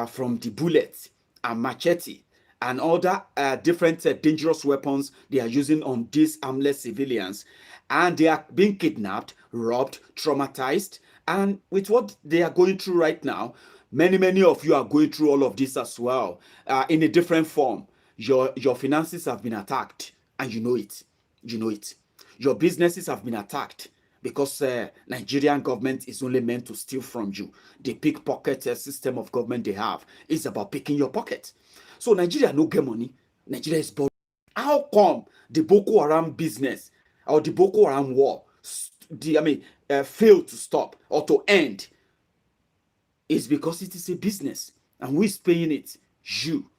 from the bullets and machete and other different dangerous weapons they are using on these armless civilians, and they are being kidnapped, robbed, traumatized, and with what they are going through right now, many of you are going through all of this as well, in a different form. Your finances have been attacked, and you know it. You know it. Your businesses have been attacked because Nigerian government is only meant to steal from you. The pickpocket system of government they have is about picking your pocket. So Nigeria no get money. Nigeria is borrowing. How come the Boko Haram business or the Boko Haram war, failed to stop or to end? It's because it is a business, and who is paying it? You.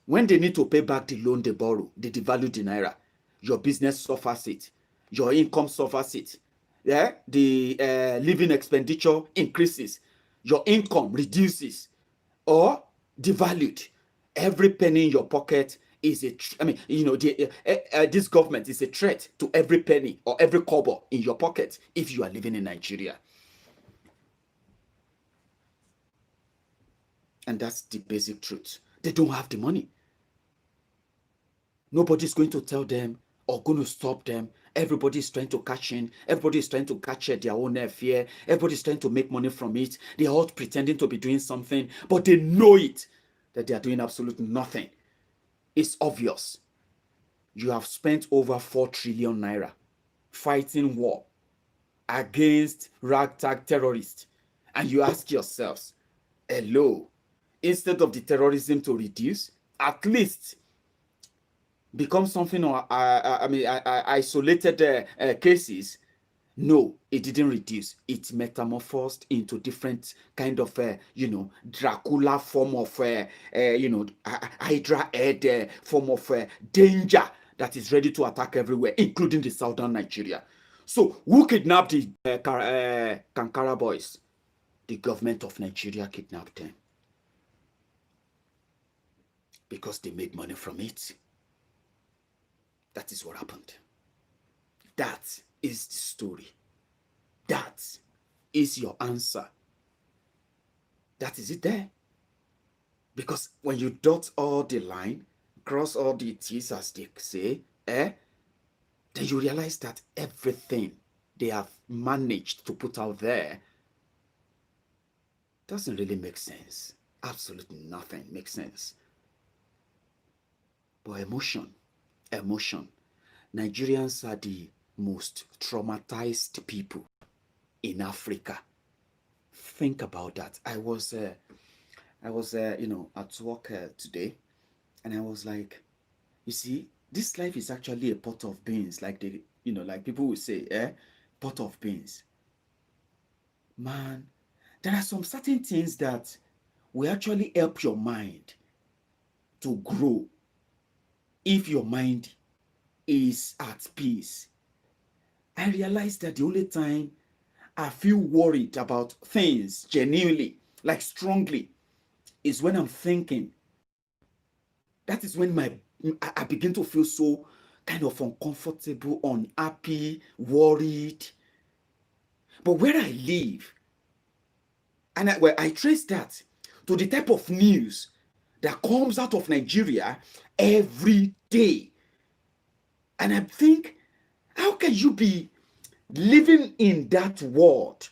When they need to pay back the loan they borrow, they devalue the naira. Your business suffers it. Your income suffers it. Yeah, the living expenditure increases. Your income reduces or devalued. Every penny in your pocket is this government is a threat to every penny or every kobo in your pocket if you are living in Nigeria. And that's the basic truth. They don't have the money. Nobody's going to tell them or going to stop them. Everybody's trying to cash in. Everybody's trying to catch their own fear. Everybody's trying to make money from it. They're all pretending to be doing something, but they know it, that they are doing absolutely nothing. It's obvious. You have spent over 4 trillion naira fighting war against ragtag terrorists. And you ask yourselves, hello, instead of the terrorism to reduce, at least become something isolated cases. No, it didn't reduce. It metamorphosed into different kind of Dracula form of Hydra head form of danger that is ready to attack everywhere, including the southern Nigeria. So who kidnapped the Kankara boys? The government of Nigeria kidnapped them because they made money from it. That is what happened. That is the story. That is your answer. That is it there. Because when you dot all the line, cross all the T's as they say, then you realize that everything they have managed to put out there doesn't really make sense. Absolutely nothing makes sense. But emotion. Nigerians are the most traumatized people in Africa. Think about that. I was at work today, and I was like, you see, this life is actually a pot of beans, like like people will say, pot of beans. Man, there are some certain things that will actually help your mind to grow if your mind is at peace. I realized that the only time I feel worried about things genuinely, like strongly, is when I'm thinking. That is when I begin to feel so kind of uncomfortable, unhappy, worried. But where I live, and I trace that to the type of news that comes out of Nigeria every day. And I think, how can you be living in that world,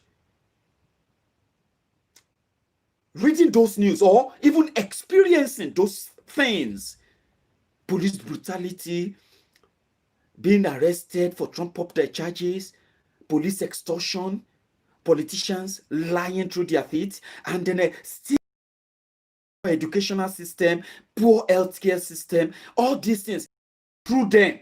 reading those news, or even experiencing those things? Police brutality, being arrested for trumped up charges, police extortion, politicians lying through their teeth, and then still educational system, poor healthcare system, all these things through them.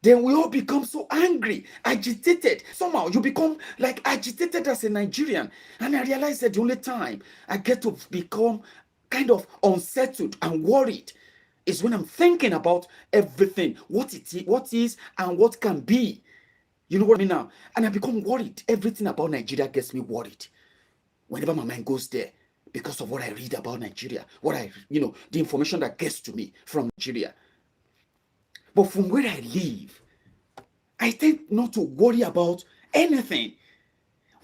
Then we all become so angry, agitated. Somehow you become like agitated as a Nigerian. And I realize that the only time I get to become kind of unsettled and worried is when I'm thinking about everything, what is, and what can be. You know what I mean now? And I become worried. Everything about Nigeria gets me worried. Whenever my mind goes there, because of what I read about Nigeria, the information that gets to me from Nigeria. But from where I live, I tend not to worry about anything.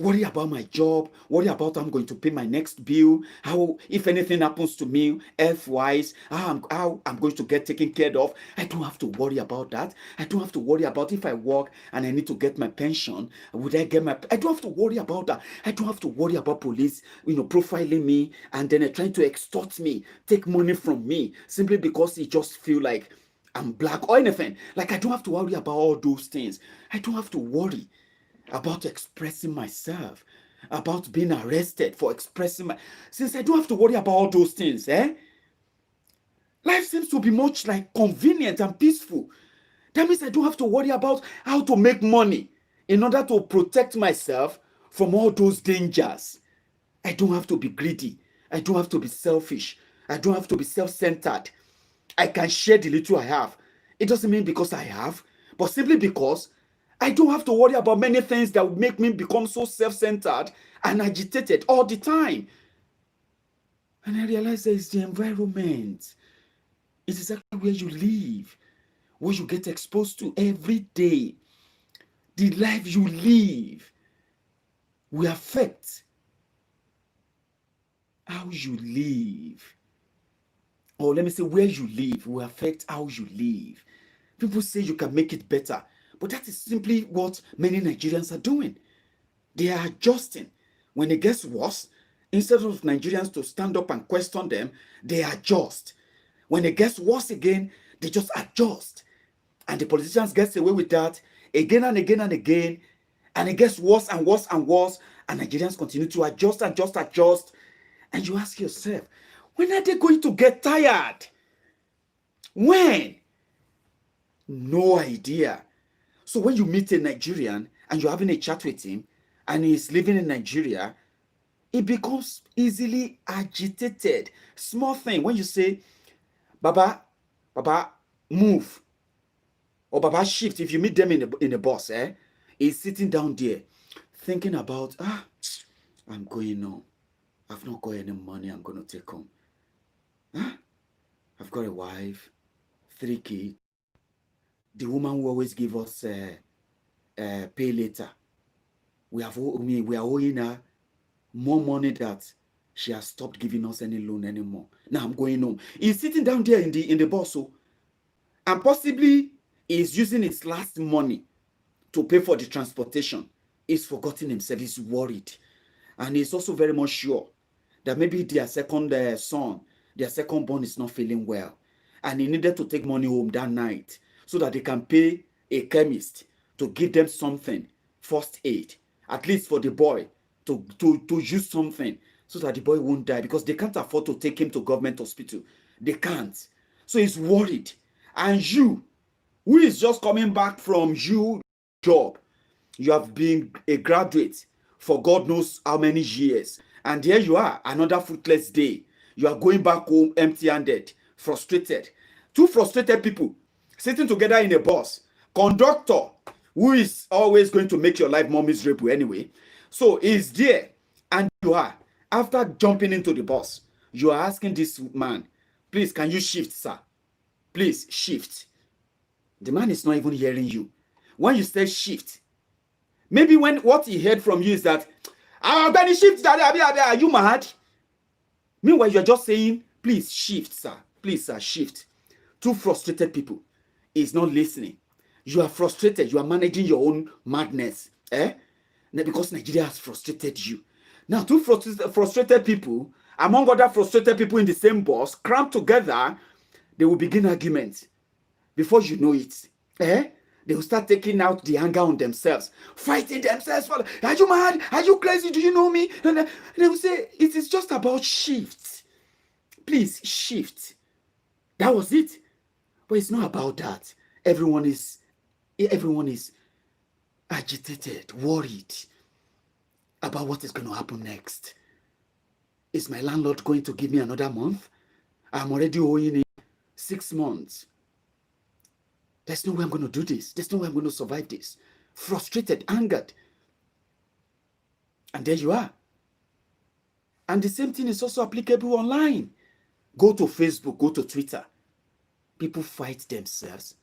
Worry about my job, worry about how I'm going to pay my next bill, how, if anything happens to me, health-wise, how I'm going to get taken care of. I don't have to worry about that. I don't have to worry about if I work and I need to get my pension, would I get my, I don't have to worry about that. I don't have to worry about police, profiling me and then trying to extort me, take money from me, simply because it just feel like I'm black or anything. Like, I don't have to worry about all those things. I don't have to worry about expressing myself, about being arrested for expressing my, since I don't have to worry about all those things, life seems to be much like convenient and peaceful. That means I don't have to worry about how to make money in order to protect myself from all those dangers. I don't have to be greedy. I don't have to be selfish. I don't have to be self-centered. I can share the little I have. It doesn't mean because I have, but simply because I don't have to worry about many things that would make me become so self-centered and agitated all the time. And I realize that it's the environment. It's exactly where you live, what you get exposed to every day. The life you live will affect how you live. Or let me say, where you live will affect how you live. People say you can make it better, but that is simply what many Nigerians are doing. They are adjusting. When it gets worse, instead of Nigerians to stand up and question them, they adjust. When it gets worse again, they just adjust. And the politicians get away with that again and again and again. And it gets worse and worse and worse. And Nigerians continue to adjust. And you ask yourself, when are they going to get tired? When? No idea. So when you meet a Nigerian and you're having a chat with him and he's living in Nigeria, he becomes easily agitated. Small thing, when you say, Baba, move, or Baba, shift, if you meet them in the bus, he's sitting down there thinking about, I'm going home. I've not got any money I'm going to take home. I've got a wife, 3 kids. The woman who always give us pay later. We are owing her more money that she has stopped giving us any loan anymore. Now I'm going home. He's sitting down there in the bus, and possibly he's using his last money to pay for the transportation. He's forgotten himself. He's worried, and he's also very much sure that maybe their second son, their second born, is not feeling well, and he needed to take money home that night so that they can pay a chemist to give them something, first aid, at least for the boy to use something so that the boy won't die, because they can't afford to take him to government hospital. They can't. So he's worried. And you, who is just coming back from your job, you have been a graduate for God knows how many years, and here you are, another fruitless day. You are going back home empty-handed, frustrated. 2 frustrated people sitting together in a bus. Conductor, who is always going to make your life more miserable anyway. So he's there, and you are, after jumping into the bus, you are asking this man, please, can you shift, sir? Please, shift. The man is not even hearing you. When you say shift, maybe when what he heard from you is that, I'm going to shift, are you mad? Meanwhile, you're just saying, please shift, sir. Please, sir, shift. 2 frustrated people. Is not listening. You are frustrated. You are managing your own madness. Because Nigeria has frustrated you. Now, 2 frustrated people, among other frustrated people in the same bus, crammed together, they will begin arguments. Before you know it, they will start taking out the anger on themselves, fighting themselves. Are you mad? Are you crazy? Do you know me? And they will say, it is just about shift. Please, shift. That was it. But it's not about that. Everyone is agitated, worried about what is going to happen next. Is my landlord going to give me another month? I'm already owing him 6 months. There's no way I'm going to do this. There's no way I'm going to survive this. Frustrated, angered. And there you are. And the same thing is also applicable online. Go to Facebook, go to Twitter. People fight themselves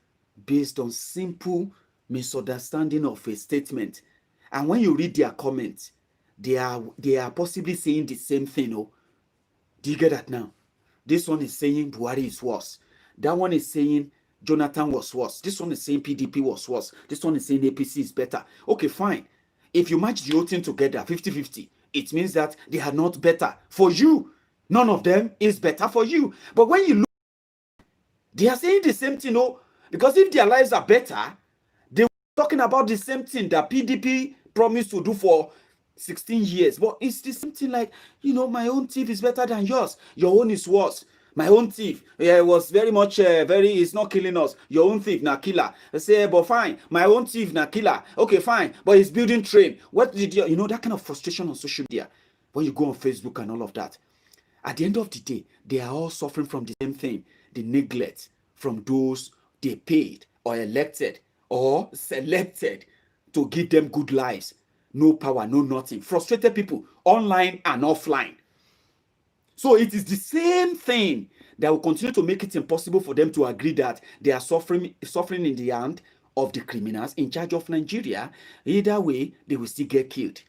based on simple misunderstanding of a statement. And when you read their comments, they are possibly saying the same thing. Oh, do you get that now? This one is saying Buhari is worse. That one is saying Jonathan was worse. This one is saying PDP was worse. This one is saying APC is better. Okay, fine. If you match the whole thing together, 50-50, it means that they are not better for you. None of them is better for you. But when you look, they are saying the same thing, oh, because if their lives are better, they were talking about the same thing that PDP promised to do for 16 years. But it's the same thing like, my own thief is better than yours. Your own is worse. My own thief was very much, it's not killing us. Your own thief, na killer. I say, but fine. My own thief, na killer. Okay, fine. But he's building train. What did that kind of frustration on social media when you go on Facebook and all of that. At the end of the day, they are all suffering from the same thing. The neglect from those they paid or elected or selected to give them good lives. No power, no nothing. Frustrated people, online and offline. So it is the same thing that will continue to make it impossible for them to agree that they are suffering in the hand of the criminals in charge of Nigeria. Either way, they will still get killed.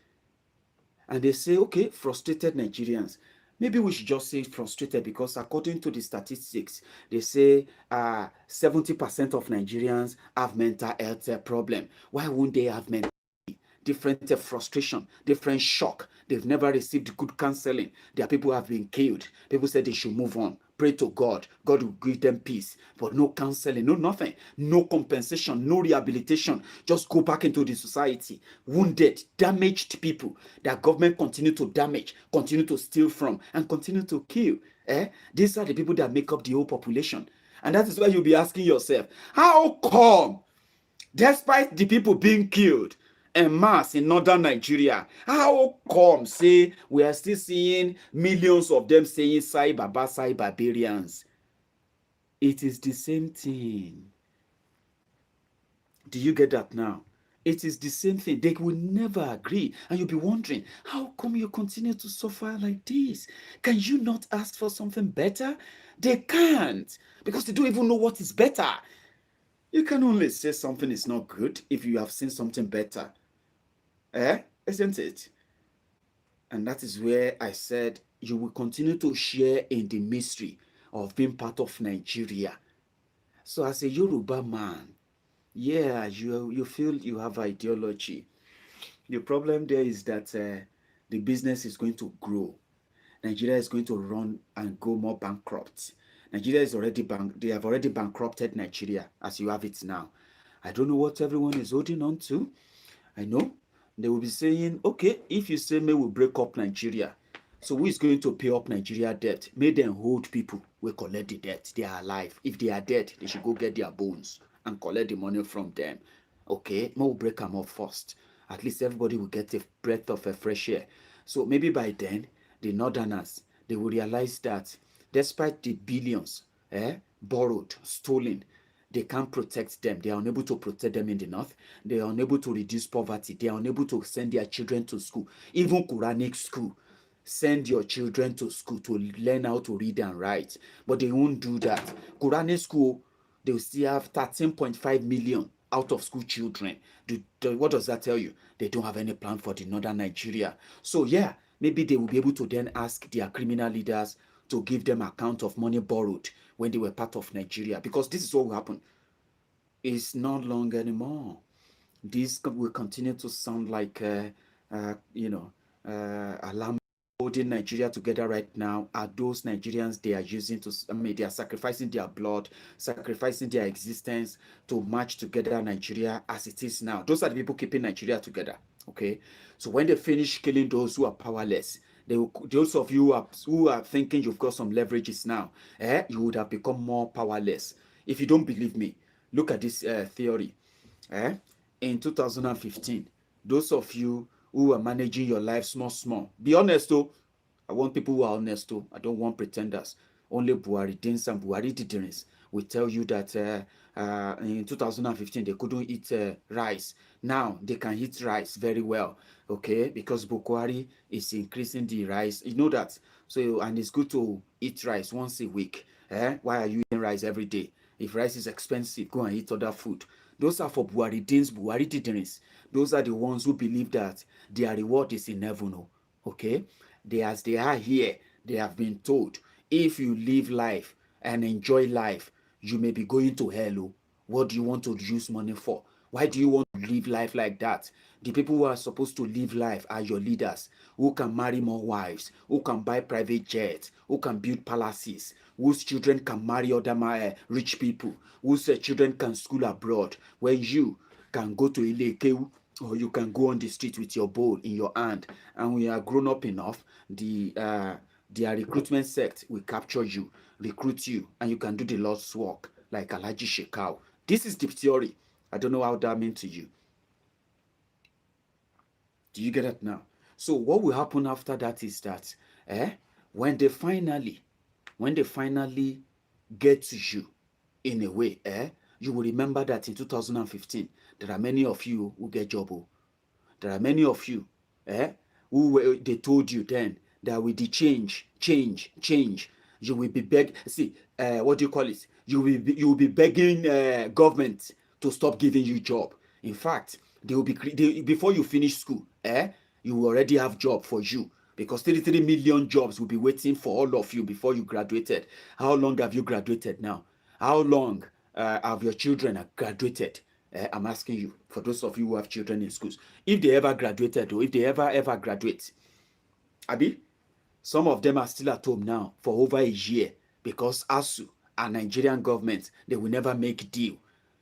And they say, okay, frustrated Nigerians. Maybe we should just say frustrated, because according to the statistics, they say 70% of Nigerians have mental health problem. Why wouldn't they have mental health? Different frustration, different shock. They've never received good counseling. Their people have been killed. People said they should move on. Pray to God. God will give them peace. But no counseling, no nothing. No compensation, no rehabilitation. Just go back into the society. Wounded, damaged people that government continue to damage, continue to steal from, and continue to kill. These are the people that make up the whole population. And that is why you'll be asking yourself, how come, despite the people being killed en masse in northern Nigeria, how come, say, we are still seeing millions of them saying Sai Baba, Sai barbarians? It is the same thing. Do you get that now? It is the same thing. They will never agree. And you'll be wondering, how come you continue to suffer like this? Can you not ask for something better? They can't, because they don't even know what is better. You can only say something is not good if you have seen something better. Isn't it? And that is where I said you will continue to share in the mystery of being part of Nigeria. So as a Yoruba man, yeah, you feel you have ideology. The problem there is that the business is going to grow. Nigeria is going to run and go more bankrupt. Nigeria is already they have already bankrupted Nigeria as you have it now. I don't know what everyone is holding on to. I know they will be saying, okay, if you say, may we break up Nigeria, so who is going to pay up Nigeria debt? May them hold people will collect the debt. They are alive. If they are dead, they should go get their bones and collect the money from them. Okay, we'll break them up first. At least everybody will get a breath of a fresh air. So maybe by then, the northerners, they will realize that despite the billions borrowed, stolen, they can't protect them. They are unable to protect them in the north. They are unable to reduce poverty. They are unable to send their children to school. Even Quranic school. Send your children to school to learn how to read and write. But they won't do that. Quranic school, they will still have 13.5 million out of school children. What does that tell you? They don't have any plan for the northern Nigeria. So yeah, maybe they will be able to then ask their criminal leaders to give them account of money borrowed when they were part of Nigeria. Because this is what will happen. It's not long anymore. This will continue to sound like, alarm. Holding Nigeria together right now are those Nigerians they are using to, they are sacrificing their blood, sacrificing their existence to match together Nigeria as it is now. Those are the people keeping Nigeria together. Okay, so when they finish killing those who are powerless, those of you who are thinking you've got some leverages now, you would have become more powerless. If you don't believe me, look at this theory. In 2015, those of you who are managing your life small. Be honest, though. I want people who are honest, though. I don't want pretenders. Only Buhari, Dins and Buhari Diderins will tell you that in 2015 they couldn't eat rice. Now they can eat rice very well, okay? Because Buhari is increasing the rice. You know that. So, and it's good to eat rice once a week. Why are you eating rice every day? If rice is expensive, go and eat other food. Those are for Buharidins, Buharididins. Those are the ones who believe that their reward is in heaven. Okay? As they are here, they have been told, if you live life and enjoy life, you may be going to hell. What do you want to use money for? Why do you want to live life like that? The people who are supposed to live life are your leaders, who can marry more wives, who can buy private jets, who can build palaces, whose children can marry other rich people, whose children can school abroad, where you can go to Ilekeu, or you can go on the street with your bowl in your hand. And when you are grown up enough, their recruitment sect will capture you, recruit you, and you can do the Lord's work like Alhaji Shekau. This is the theory. I don't know how that means to you. Do you get it now? So what will happen after that is that when they finally get to you in a way, you will remember that in 2015, there are many of you who get job. There are many of you who they told you then that with the change, you will be what do you call it? You will be begging government to stop giving you job. In fact, they will be before you finish school, you will already have job for you, because 33 million jobs will be waiting for all of you before you graduated. How long have you graduated now? How long have your children graduated? I'm asking you, for those of you who have children in schools, if they ever graduated, or if they ever graduate, Abi, some of them are still at home now for over a year, because ASU and Nigerian government, they will never make deal.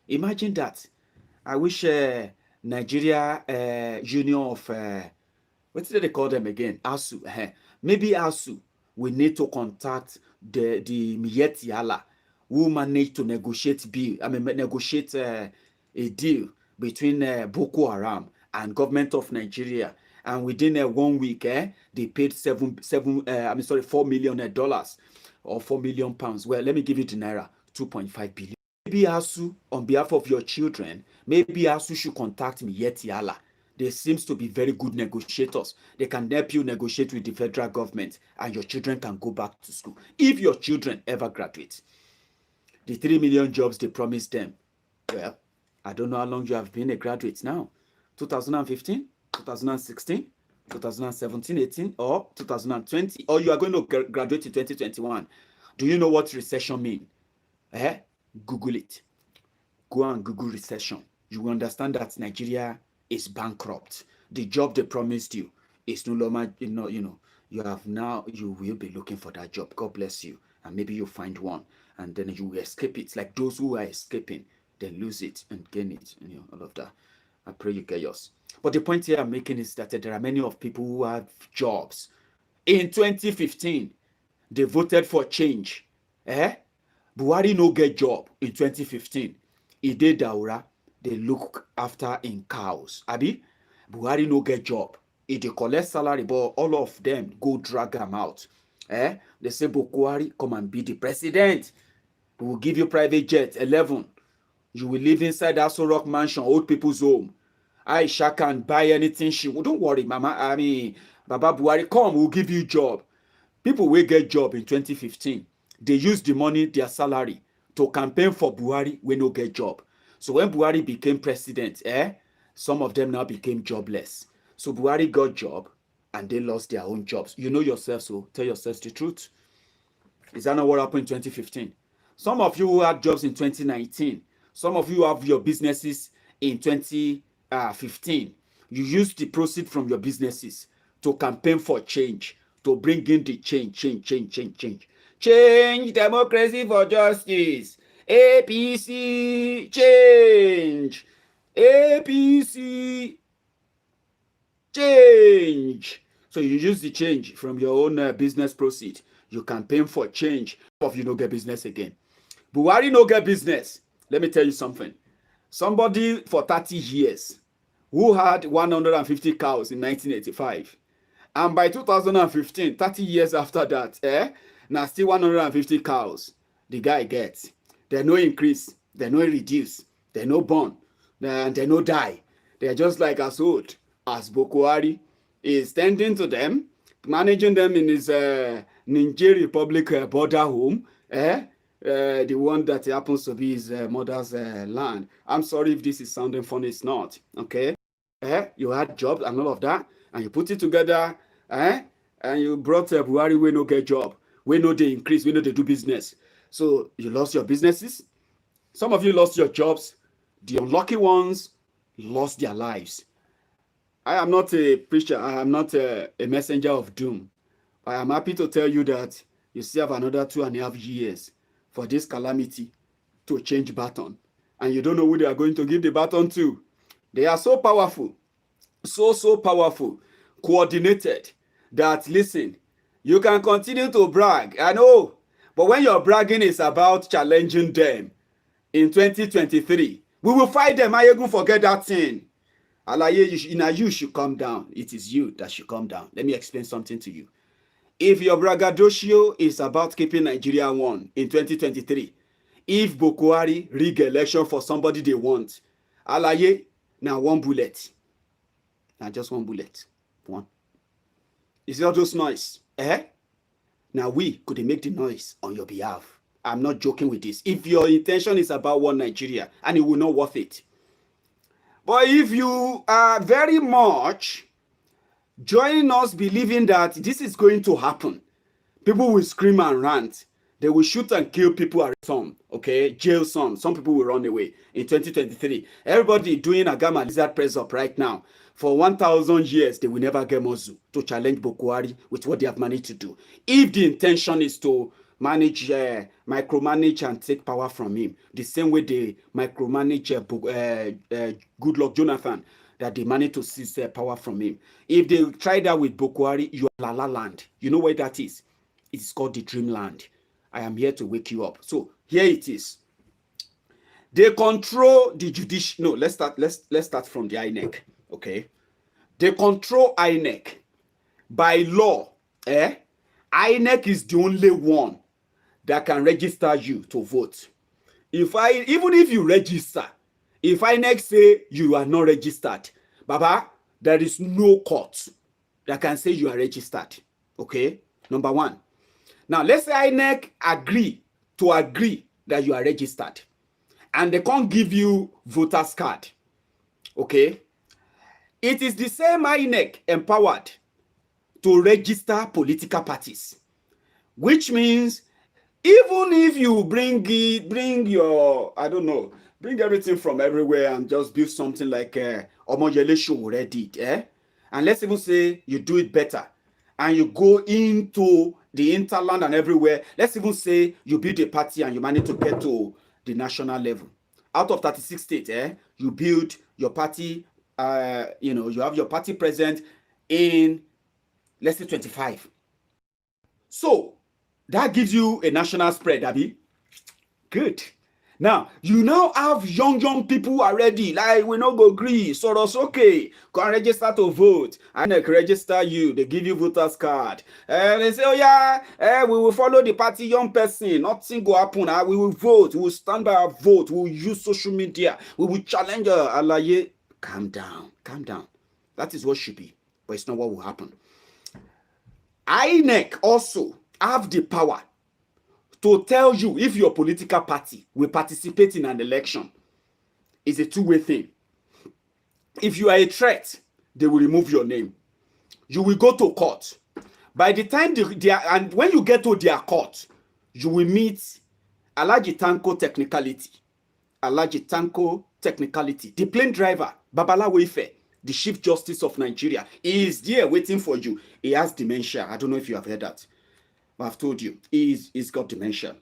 Imagine that. I wish Nigeria Union of what did they call them again? ASU. Maybe ASU will need to contact the Miyetti Allah, who managed to negotiate a deal between Boko Haram and government of Nigeria. And within 1 week, they paid $4 million or 4 million pounds. Well, let me give you the naira, 2.5 billion. Maybe ASU, on behalf of your children, maybe ASU should contact me, Yeti Allah. They seems to be very good negotiators. They can help you negotiate with the federal government, and your children can go back to school. If your children ever graduate, the 3 million jobs they promised them, well, I don't know how long you have been a graduate now. 2015, 2016, 2017, 18, or 2020, or you are going to graduate in 2021. Do you know what recession means? Google it. Go and Google recession. You will understand that Nigeria is bankrupt. The job they promised you is no longer, you have now, you will be looking for that job. God bless you. And maybe you find one, and then you will escape it. Like those who are escaping, then lose it and gain it, all of that. I pray you get yours. But the point here I'm making is that there are many of people who have jobs. In 2015, they voted for change. Buhari no get job in 2015. He did Daura, they look after in cows. Abi, Buhari no get job. He dey collect salary, but all of them go drag him out. They say, Buhari, come and be the president. We will give you private jet, 11. You will live inside that Rock mansion, old people's home. Aisha can buy anything she will. Don't worry, Mama. Baba Buhari, come, we'll give you job. People will get job in 2015. They use the money, their salary, to campaign for Buhari when no get job. So when Buhari became president, some of them now became jobless. So Buhari got job, and they lost their own jobs. You know yourself, so tell yourselves the truth. Is that not what happened in 2015? Some of you who had jobs in 2019, some of you have your businesses in 2015. You use the proceeds from your businesses to campaign for change, to bring in the change. Change, democracy for justice. APC, change. APC, change. So you use the change from your own business proceeds. You campaign for change. Some of you no get business again. Buhari no get business. Let me tell you something. Somebody for 30 years who had 150 cows in 1985. And by 2015, 30 years after that, now still 150 cows the guy gets. They no increase, they no reduce, they no burn, they no die. They're just like as old as Buhari is tending to them, managing them in his Niger Republic border home, the one that happens to be his mother's land. I'm sorry if this is sounding funny. It's not. Okay. You had jobs and all of that, and you put it together, and you brought Buhari, we no get job, we know they increase, we know they do business. So you lost your businesses. Some of you lost your jobs. The unlucky ones lost their lives. I am not a preacher. I am not a messenger of doom. I am happy to tell you that you still have another 2.5 years for this calamity to change baton. And you don't know who they are going to give the baton to. They are so powerful, so powerful, coordinated, that, listen, you can continue to brag. I know, but when your bragging is about challenging them in 2023, we will fight them. Maiyegun, forget that thing. Alaye, you should come down. It is you that should come down. Let me explain something to you. If your braggadocio is about keeping Nigeria one in 2023, if Boko Haram rig election for somebody they want, Alaye, now one bullet. Now just one bullet. One. It's all those noise. Now we could make the noise on your behalf. I'm not joking with this. If your intention is about one Nigeria, and it will not worth it. But if you are very much joining us believing that this is going to happen, people will scream and rant. They will shoot and kill people at some, okay? Jail some. Some people will run away in 2023. Everybody doing a gamma lizard press up right now. For 1,000 years, they will never get Mozu to challenge Boko Haram with what they have managed to do. If the intention is to manage, micromanage and take power from him, the same way they micromanage Goodluck Jonathan, that they managed to seize power from him. If they try that with Boko Haram, you are La La Land. You know where that is? It is called the Dreamland. I am here to wake you up. So here it is. They control the judicial. No, let's start from the INEC. Okay. They control INEC by law. INEC is the only one that can register you to vote. Even if you register, if INEC say you are not registered, Baba, there is no court that can say you are registered. Okay. Number one. Now, let's say INEC agree that you are registered, and they can't give you voter's card. Okay? It is the same INEC empowered to register political parties, which means even if you bring your, I don't know, bring everything from everywhere and just build something like Omoyele Show already, and let's even say you do it better, and you go into the interland and everywhere. Let's even say you build a party and you manage to get to the national level. Out of 36 states, you build your party, you have your party present in, let's say, 25. So that gives you a national spread, Abi. Good. Now, you now have young people already, like, we no go agree, Soros, okay, can register to vote, and they register you, they give you voter's card, and they say, oh yeah, we will follow the party young person, nothing go happen, we will vote, we will stand by our vote, we will use social media, we will challenge Alaye. Calm down, that is what should be, but it's not what will happen. INEC also have the power to tell you if your political party will participate in an election. Is a two-way thing. If you are a threat, they will remove your name. You will go to court. By the time and when you get to their court, you will meet Alhaji Tanko technicality. The plane driver, Babalawo Ife, the Chief Justice of Nigeria, he is there waiting for you. He has dementia. I don't know if you have heard that. I've told you, he's got dementia.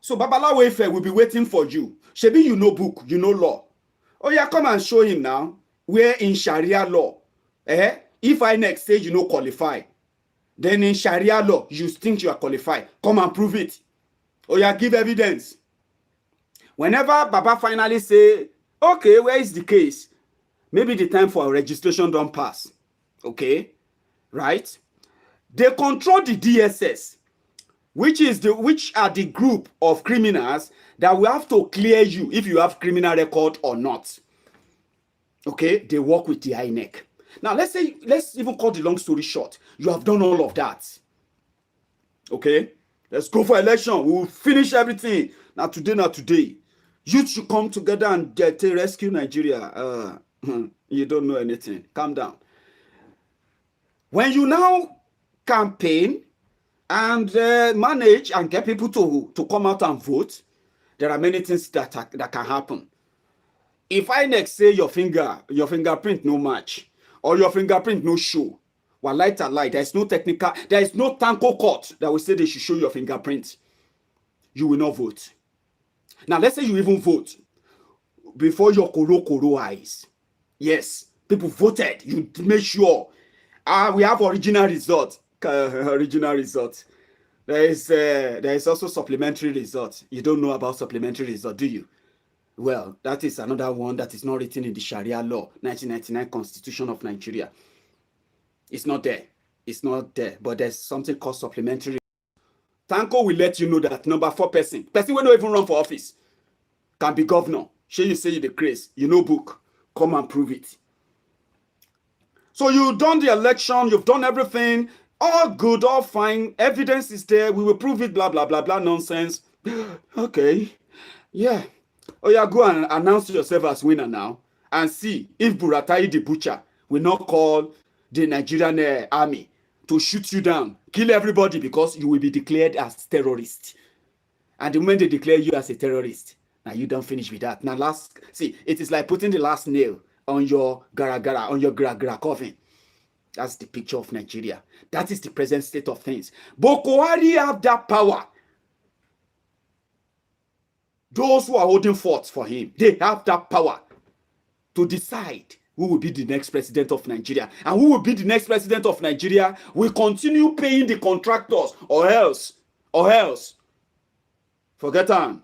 So Babalawo Ife will be waiting for you. Shebi, you know book, you know law. Oh yeah, come and show him now. We're in Sharia law. If INEC say you know qualify, then in Sharia law, you think you are qualified. Come and prove it. Oh yeah, give evidence. Whenever Baba finally say, okay, where is the case? Maybe the time for registration don't pass. Okay, right? They control the DSS, which are the group of criminals that will have to clear you if you have criminal record or not. Okay, they work with the INEC. Now let's even cut the long story short. You have done all of that. Okay, Let's go for election. We will finish everything. Now today. Youth should come together and rescue Nigeria. You don't know anything. Calm down. When you now campaign and manage and get people to come out and vote, there are many things that can happen. If INEC say your fingerprint no match, or your fingerprint no show, well, light, there is no tanko court that will say they should show your fingerprint. You will not vote. Now, let's say you even vote before your koro eyes. Yes, people voted. You make sure. We have original result. There is also supplementary result. You don't know about supplementary result, do you? Well, that is another one that is not written in the Sharia law, 1999 Constitution of Nigeria. It's not there. It's not there. But there's something called supplementary. Tanko will let you know that number 4 person will not even run for office, can be governor. Shall you say you the grace? You know book. Come and prove it. So you've done the election. You've done everything. All good, all fine. Evidence is there. We will prove it, blah, blah, blah, blah, nonsense. Okay. Yeah. Oh, yeah, go and announce yourself as winner now and see if Buratai the butcher will not call the Nigerian army to shoot you down, kill everybody because you will be declared as terrorist. And the moment they declare you as a terrorist, now you don't finish with that. Now it is like putting the last nail on your gara coffin. That's the picture of Nigeria. That is the present state of things. Boko Haram have that power. Those who are holding forth for him, they have that power to decide who will be the next president of Nigeria. And who will be the next president of Nigeria will continue paying the contractors or else. Forget on.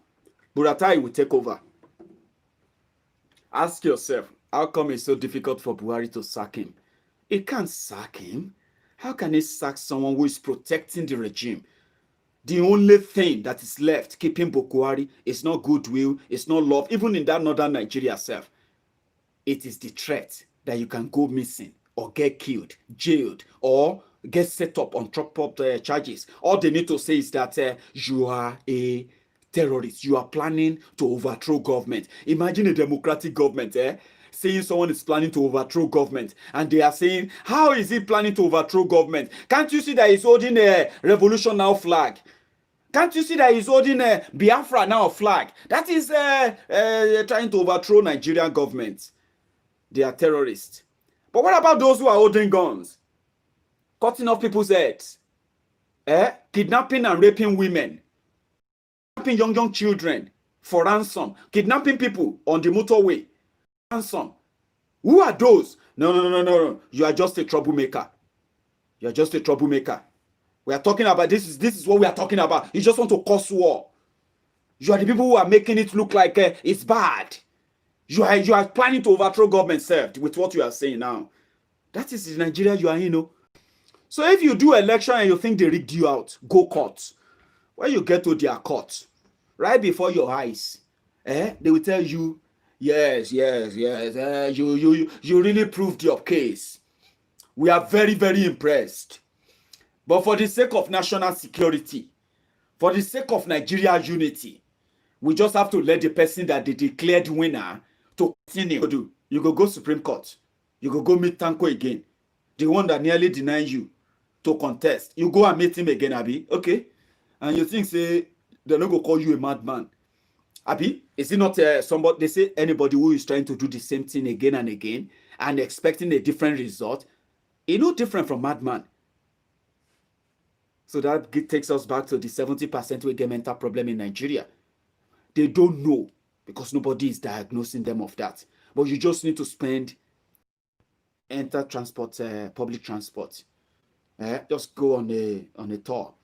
Buratai will take over. Ask yourself, how come it's so difficult for Buhari to sack him? He can't sack him. How can he sack someone who is protecting the regime? The only thing that is left keeping Boko Haram is not goodwill, it's not love, even in that northern Nigeria self. It is the threat that you can go missing or get killed, jailed, or get set up on top of charges. All they need to say is that you are a terrorist. You are planning to overthrow government. Imagine a democratic government, saying someone is planning to overthrow government, and they are saying, how is he planning to overthrow government? Can't you see that he's holding a revolution now flag? Can't you see that he's holding a Biafra now flag? That is trying to overthrow Nigerian government. They are terrorists. But what about those who are holding guns? Cutting off people's heads. Kidnapping and raping women. Kidnapping young children for ransom. Kidnapping people on the motorway. Ransom. Who are those? No. You are just a troublemaker. You are just a troublemaker. We are talking about this is what we are talking about. You just want to cause war. You are the people who are making it look like it's bad. You are planning to overthrow government served with what you are saying now. That is the Nigeria you are in, no? So if you do election and you think they rigged you out, go court. When you get to their court, right before your eyes, they will tell you, yes, you really proved your case. We are very, very impressed. But for the sake of national security, for the sake of Nigeria unity, we just have to let the person that they declared winner to continue. You go Supreme Court. You go meet Tanko again. The one that nearly denied you to contest. You go and meet him again, Abi. Okay? And you think, say, they're not going to call you a madman. Abi, is it not somebody, they say anybody who is trying to do the same thing again and again and expecting a different result, it's no different from madman. So that takes us back to the 70% we get mental problem in Nigeria. They don't know because nobody is diagnosing them of that. But you just need to enter transport, public transport. Just go on a tour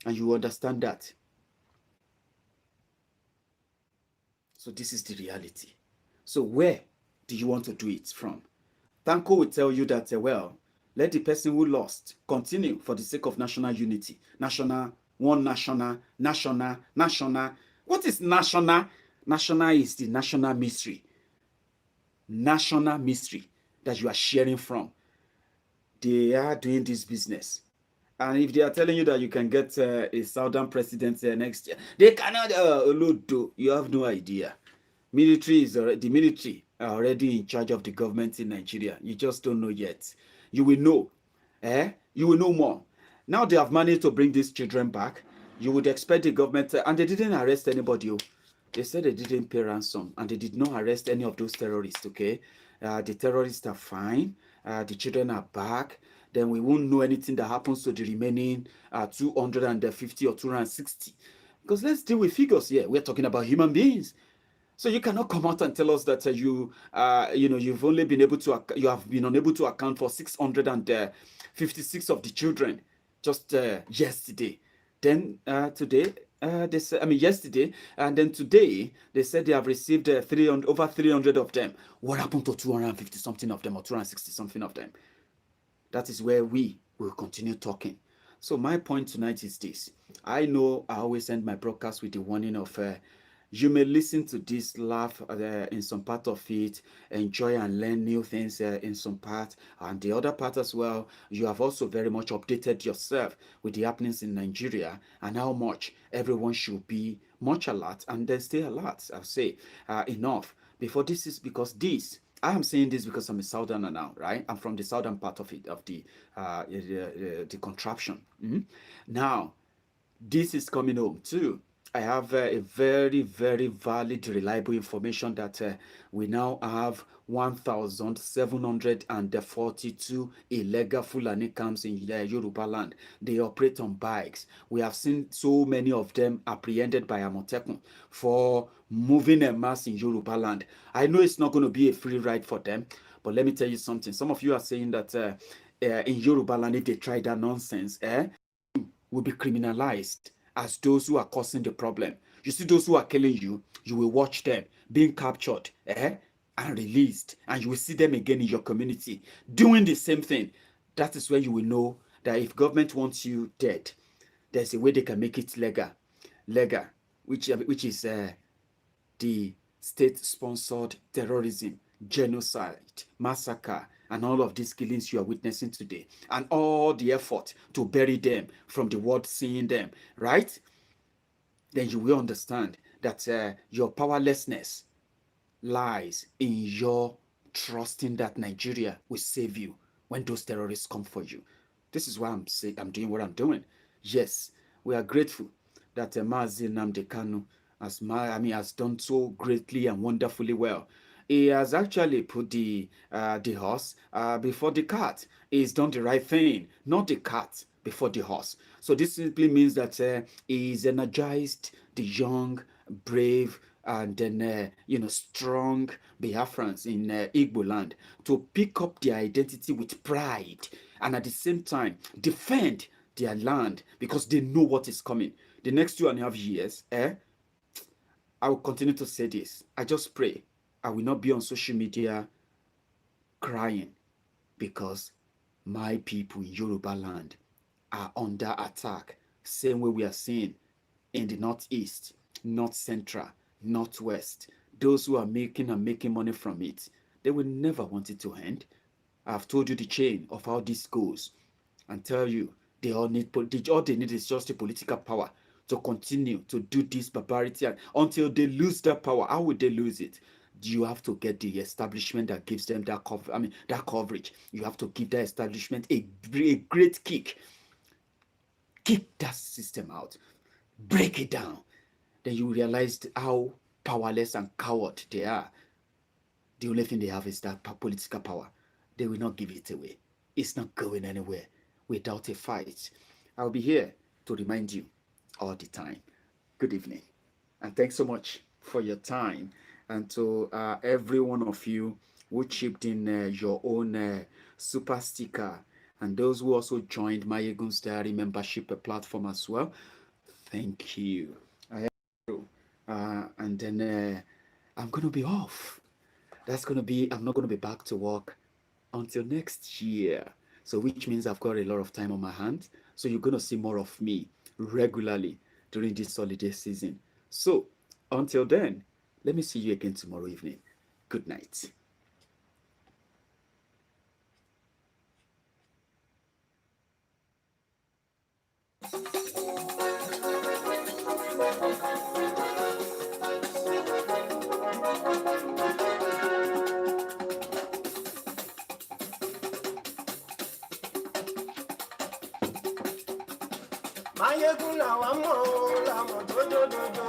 and you understand that. So this is the reality. So where do you want to do it from? Tanko will tell you that, let the person who lost continue for the sake of national unity. National. What is national? National is the national mystery. National mystery that you are sharing from. They are doing this business. And if they are telling you that you can get a southern president next year, they cannot. You have no idea. The military are already in charge of the government in Nigeria. You just don't know yet. You will know. You will know more. Now they have managed to bring these children back. You would expect the government, and they didn't arrest anybody. They said they didn't pay ransom, and they did not arrest any of those terrorists. Okay, the terrorists are fine. The children are back. Then we won't know anything that happens to the remaining 250 or 260. Because let's deal with figures here. We're talking about human beings. So you cannot come out and tell us that you've only been able to you have been unable to account for 656 of the children just yesterday. Then today they said, yesterday, and then today they said they have received over 300 of them. What happened to 250 something of them or 260 something of them? That is where we will continue talking. So my point tonight is this. I know I always end my broadcast with the warning of you may listen to this, laugh in some part of it, enjoy and learn new things in some part, and the other part as well, you have also very much updated yourself with the happenings in Nigeria and how much everyone should be much alert and then stay alert. I'll say enough before this is because this. I am saying this because I'm a southerner now, right? I'm from the southern part of it, of the contraption. Now, this is coming home too. I have a very, very valid, reliable information that we now have 1,742 illegal Fulani camps in Yoruba land. They operate on bikes. We have seen so many of them apprehended by Amotekun for moving a mass in Yoruba land. I know it's not going to be a free ride for them, but let me tell you something. Some of you are saying that in Yoruba land, if they try that nonsense, will be criminalized as those who are causing the problem. You see those who are killing you, you will watch them being captured and released, and you will see them again in your community doing the same thing. That is where you will know that if government wants you dead, there's a way they can make it legal, which is the state-sponsored terrorism, genocide, massacre, and all of these killings you are witnessing today, and all the effort to bury them from the world seeing them, right? Then you will understand that your powerlessness lies in your trusting that Nigeria will save you when those terrorists come for you. This is why I'm doing what I'm doing. Yes, we are grateful that Mazi Nnamdi Kanu has done so greatly and wonderfully well. He has actually put the horse before the cat. He's done the right thing, not the cat before the horse. So this simply means that he's energized the young, brave, and then strong Biafrans in Igbo land to pick up their identity with pride and at the same time defend their land because they know what is coming. The next 2.5 years, I will continue to say this. I just pray I will not be on social media crying because my people in Yoruba land are under attack, same way we are seeing in the Northeast, North Central, Northwest. Those who are making money from it, they will never want it to end. I've told you the chain of how this goes and tell you all they need is just a political power to continue to do this barbarity until they lose that power. How would they lose it? You have to get the establishment that gives them that coverage. You have to give that establishment a great kick. Kick that system out. Break it down. Then you realize how powerless and coward they are. The only thing they have is that political power. They will not give it away. It's not going anywhere without a fight. I'll be here to remind you all the time. Good evening. And thanks so much for your time. And to every one of you who chipped in your own super sticker, and those who also joined Maiyegun's Diary membership platform as well. Thank you. And then I'm going to be off. I'm not going to be back to work until next year. So which means I've got a lot of time on my hands. So you're going to see more of me regularly during this holiday season. So until then, let me see you again tomorrow evening. Good night. Maiyegun làwa mọ̀ o, làmọ̀ dódódódó.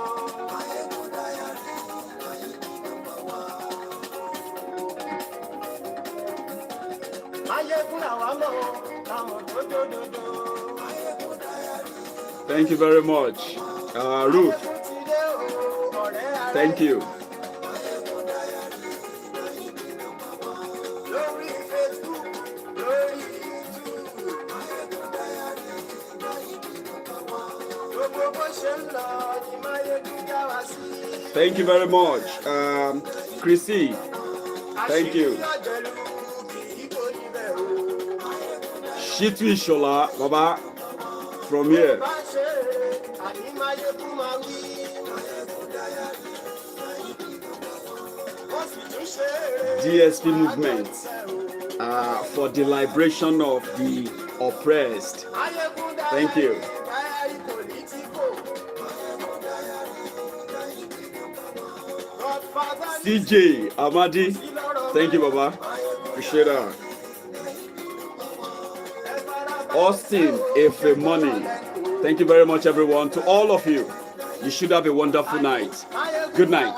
Maiyegun diary, Maiyegun number one. Maiyegun làwa mọ̀ o, làmọ̀ dódódódó. Maiyegun diary. Thank you very much. Ruth, thank you. Thank you very much. Chrissy, thank you. Shitu Ishola, Baba, from here. DSP movement for the liberation of the oppressed. Thank you. CJ Amadi, thank you, Baba. Appreciate that. Austin Efe Money, thank you very much, everyone. To all of you, you should have a wonderful night. Good night.